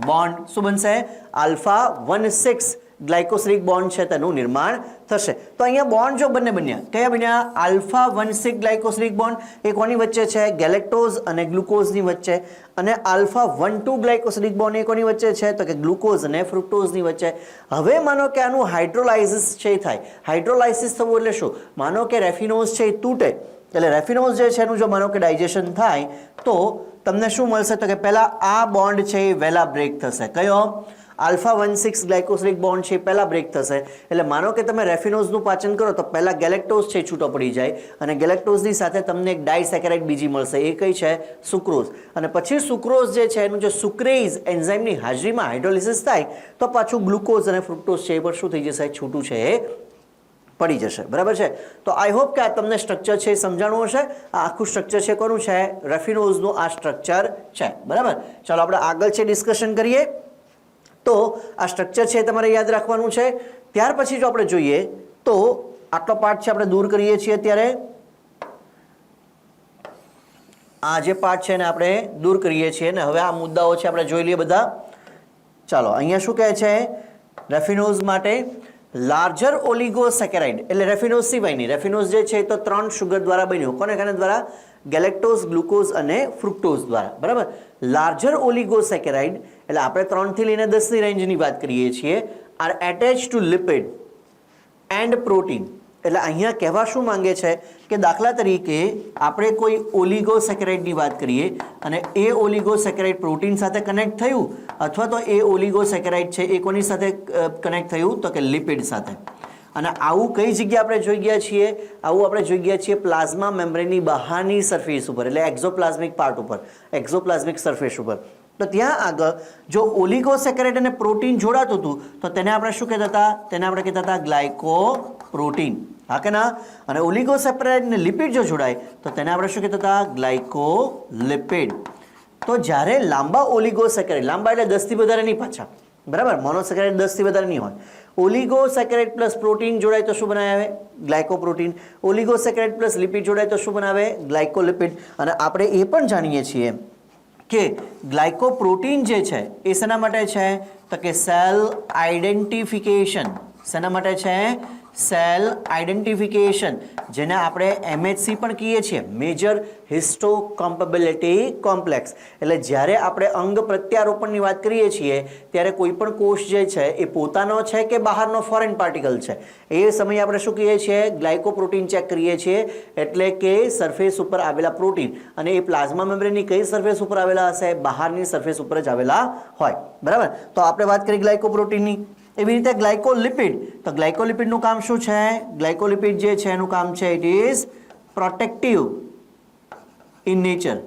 બોન્ડ શું બનશે આલ્ફા 1,6 ગ્લાયકોસિડિક બોન્ડ છે તેનું નિર્માણ થશે તો અહીંયા બોન્ડ જો બંને બન્યા કયા બન્યા આલ્ફા 1,6 ગ્લાયકોસિડિક બોન્ડ એ કોની વચ્ચે છે ગેલેક્ટોઝ અને ગ્લુકોઝની વચ્ચે અને આલ્ફા 1,2 ગ્લાયકોસિડિક બોન્ડ એ કોની વચ્ચે છે તો કે ગ્લુકોઝ અને ફ્રુક્ટોઝની વચ્ચે હવે માનો કે આનું હાઇડ્રોલાઇસિસ છે થાય હાઇડ્રોલાઇસિસ થવું એટલે શું માનો કે રેફિનોઝ છે એ તૂટે એટલે રેફિનોઝ જે છે એનું જો માનો કે ડાયજેશન થાય તો તમને શું મળશે તો કે પહેલા આ બોન્ડ છે એ વહેલા બ્રેક થશે કયો આલ્ફા 1,6 ગ્લાયકોસિડિક બોન્ડ છે પહેલા બ્રેક થશે એટલે માનો કે તમે રેફિનોઝનું પાચન કરો તો પહેલા ગેલેક્ટોઝ છે છૂટો પડી જાય અને ગેલેક્ટોઝની સાથે તમને એક ડાયસેકેરાઇડ બીજી મળશે એ કઈ છે સુક્રોઝ અને પછી સુક્રોઝ જે છે એનું જો સુક્રેઝ એન્ઝાઇમની હાજરીમાં હાઇડ્રોલિસિસ થાય તો પાછું ગ્લુકોઝ અને ફ્રુક્ટોઝ છે એ પણ શું થઈ જશે છૂટું છે એ પડી જશે બરાબર છે તો આઈ હોપ કે આ તમને સ્ટ્રક્ચર છે એ સમજાણું હશે આ આખું સ્ટ્રક્ચર છે કોનું છે રેફિનોઝનું આ સ્ટ્રક્ચર છે બરાબર ચાલો આપણે આગળ છે ડિસ્કશન કરીએ તો આ સ્ટ્રક્ચર છે તમારે યાદ રાખવાનું છે ત્યાર પછી જો આપણે જોઈએ તો આટલો પાર્ટ છે આપણે દૂર કરીએ છીએ અત્યારે આ જે પાર્ટ છે ને આપણે દૂર કરીએ છીએ ને હવે આ મુદ્દાઓ છે આપણે જોઈ લઈએ બધા ચાલો અહીંયા શું કહે છે રેફિનોઝ માટે લાર્જર ઓલિગોસેકેરાઇડ એટલે રેફિનોઝ સિવાયની રેફિનોઝ જે છે તો 3 શુગર દ્વારા બન્યું કોને દ્વારા ગેલેક્ટોઝ ગ્લુકોઝ અને ફ્રુક્ટોઝ દ્વારા બરાબર લાર્જર ઓલિગોસેકેરાઇડ એટલે આપણે 3 થી લઈને 10 ની રેન્જની વાત કરીએ છીએ are attach to lipid and protein એટલે અહીંયા કહેવા શું માંગે છે કે દાખલા તરીકે આપણે કોઈ ઓલિગોસેકેરાઇડની વાત કરીએ અને એ ઓલિગોસેકેરાઇડ પ્રોટીન સાથે કનેક્ટ થયું અથવા તો એ ઓલિગોસેકેરાઇડ છે એ કોની સાથે કનેક્ટ થયું તો કે લિપિડ સાથે અને આવું કઈ જગ્યાએ આપણે જોઈ ગયા છીએ આવું આપણે જોઈ ગયા છીએ પ્લાઝ્મા મેમ્બ્રેનની બહારની સરફેસ ઉપર એટલે એક્ઝોપ્લાઝમિક પાર્ટ ઉપર એક્ઝોપ્લાઝમિક સરફેસ ઉપર તો ત્યાં આગળ જો ઓલિગોસેકેરાઇડ અને પ્રોટીન જોડાતું હતું તો તેને આપણે શું કહેતા હતા? તેને આપણે કહેતા હતા ગ્લાયકોપ્રોટીન. હા કે ના? અને ઓલિગોસેકેરાઇડ અને લિપિડ જો જોડાય તો તેને આપણે શું કહેતા હતા? ગ્લાયકોલિપિડ. તો જ્યારે લાંબા ઓલિગોસેકેરાઇડ, લાંબા એટલે 10 થી વધારે નહીં પાછા, બરાબર, મોનોસેકેરાઇડ 10 થી વધારે નહીં હોય. ઓલિગોસેકેરાઇડ પ્લસ પ્રોટીન જોડાય તો શું બનાવે? ગ્લાયકોપ્રોટીન. ઓલિગોસેકેરાઇડ પ્લસ લિપિડ જોડાય તો શું બનાવે? ગ્લાયકોલિપિડ. અને આપણે એ પણ જાણીએ છીએ કે ગ્લાયકોપ્રોટીન જે છે એ શેના માટે છે? તો કે સેલ આઇડેન્ટિફિકેશન. શેના માટે છે? સેલ આઇડેન્ટિફિકેશન, જેને આપણે MHC પણ કહીએ છીએ, મેજર હિસ્ટોકોમ્પેબિલિટી કોમ્પ્લેક્સ. એટલે જ્યારે આપણે અંગ પ્રત્યારોપણની વાત કરીએ છીએ ત્યારે કોઈ પણ કોષ જે છે એ પોતાનો છે કે બહારનો ફોરેન પાર્ટિકલ છે, એ સમયે આપણે શું કહીએ છીએ? ગ્લાયકોપ્રોટીન ચેક કરીએ છીએ. એટલે કે સરફેસ ઉપર આવેલા પ્રોટીન, અને એ પ્લાઝ્મા મેમ્બ્રેનની કઈ સરફેસ ઉપર આવેલા હશે? બહારની સરફેસ ઉપર જ આવેલા હોય, બરાબર. તો આપણે વાત કરી ગ્લાયકોપ્રોટીનની. એવી રીતે ગ્લાયકોલિપિડ, તો ગ્લાયકોલિપિડનું કામ શું છે? ગ્લાયકોલિપિડ જે છે એનું કામ છે it is protective in nature.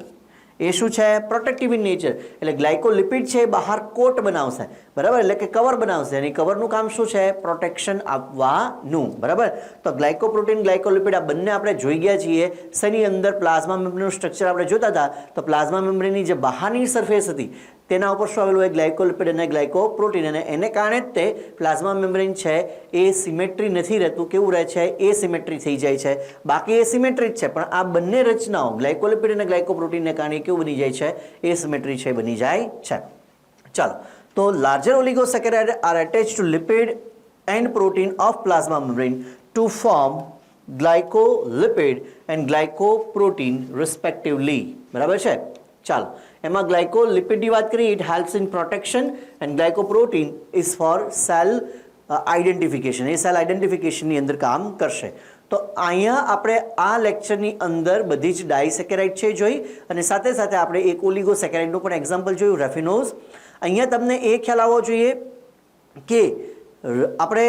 એ શું છે? Protective in nature. એટલે ગ્લાયકોલિપિડ છે એ બહાર કોટ બનાવશે, બરાબર, એટલે કે કવર બનાવશે, અને કવરનું કામ શું છે? પ્રોટેક્શન આપવાનું, બરાબર. તો ગ્લાયકોપ્રોટીન, ગ્લાયકોલિપિડ આ બંને આપણે જોઈ ગયા છીએ. શેની અંદર? પ્લાઝ્મા મેમ્બ્રેનનું સ્ટ્રક્ચર આપણે જોતા હતા. તો પ્લાઝ્મા મેમ્બ્રેનની જે બહારની સરફેસ હતી તેના ઉપર શું આવેલું હોય? ગ્લાયકોલિપિડ અને ગ્લાયકોપ્રોટીન. અને એને કારણે જ તે પ્લાઝ્મા મેમ્બ્રેન છે એ સિમેટ્રી નથી રહેતું. કેવું રહે છે? એ સિમેટ્રી થઈ જાય છે. બાકી એ સિમેટ્રી જ છે, પણ આ બંને રચનાઓ ગ્લાયકોલિપિડ અને ગ્લાયકોપ્રોટીનને કારણે કેવું બની જાય છે? એ સિમેટ્રી છે બની જાય છે. ચાલો, તો larger oligosaccharide are attached to lipid and protein of plasma membrane to form glycolipid and glycoprotein respectively. બરાબર છે? ચાલો, એમાં ગ્લાયકોલિપિડની વાત કરીએ, it helps in protection, and glycoprotein is for cell identification. એ સેલ આઇડેન્ટિફિકેશનની અંદર કામ કરશે. તો અહીંયા આપણે આ લેક્ચરની અંદર બધી જ ડાયસેકેરાઇડ છે જોઈ, અને સાથે સાથે આપણે એક ઓલિગોસેકેરાઇડનું પણ એક્ઝામ્પલ જોયું, રેફિનોઝ. અહીંયા તમને એ ખ્યાલ આવવો જોઈએ કે આપણે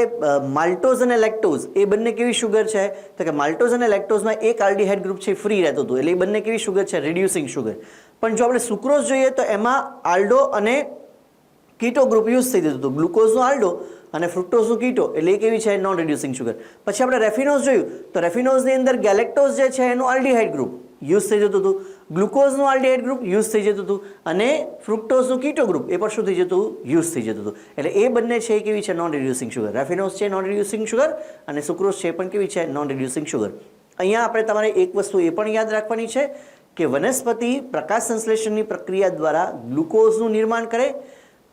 માલ્ટોઝ અને લેક્ટોઝ એ બંને કેવી શુગર છે? તો કે માલ્ટોઝ અને લેક્ટોઝમાં એક આલ્ડીહાઇડ ગ્રુપ છે ફ્રી રહેતું હતું, એટલે એ બંને કેવી શુગર છે? Reducing sugar. પણ જો આપણે સુક્રોઝ જોઈએ તો એમાં આલ્ડો અને કીટો ગ્રુપ યુઝ થઈ જતું હતું. ગ્લુકોઝનું આલ્ડો અને ફ્રુક્ટોઝનું કીટો, એટલે એ કેવી છે? Non reducing sugar. પછી આપણે રેફિનોઝ જોયું તો રેફિનોઝની અંદર ગેલેક્ટોઝ જે છે એનું આલ્ડીહાઇડ ગ્રુપ યુઝ થઈ જતું હતું, ગ્લુકોઝનું આલ્ડીહાઇડ ગ્રુપ યુઝ થઈ જતું હતું, અને ફ્રુક્ટોઝનું કીટો ગ્રુપ એ પણ શું થઈ જતું? યુઝ થઈ જતું હતું. એટલે એ બંને છે એ કેવી છે? Non reducing sugar. રેફિનોઝ છે નોન રિડ્યુસિંગ શુગર, અને સુક્રોઝ છે પણ કેવી છે? Non reducing sugar. અહીંયા આપણે તમારે એક વસ્તુ એ પણ યાદ રાખવાની છે કે વનસ્પતિ પ્રકાશ સંશ્લેષણની પ્રક્રિયા દ્વારા ગ્લુકોઝનું નિર્માણ કરે,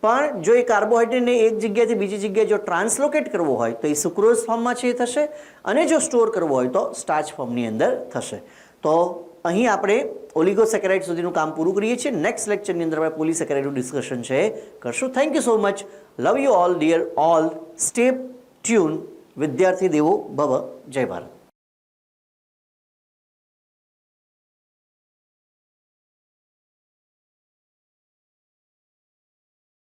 પણ જો એ કાર્બોહાઈડ્રેટને એક જગ્યાએથી બીજી જગ્યાએ જો ટ્રાન્સલોકેટ કરવો હોય તો એ સુક્રોઝ ફોર્મમાં છે એ થશે, અને જો સ્ટોર કરવો હોય તો સ્ટાર્ચ ફોર્મની અંદર થશે. તો અહીં આપણે ઓલિગોસેકેરાઇડ સુધીનું કામ પૂરું કરીએ છીએ. નેક્સ્ટ લેક્ચરની અંદર આપણે પોલિસેકેરાઇડનું ડિસ્કશન છે કરશું. Thank you so much. Love you all dear all. Stay tune. વિદ્યાર્થી દેવો ભવ. જય ભારત.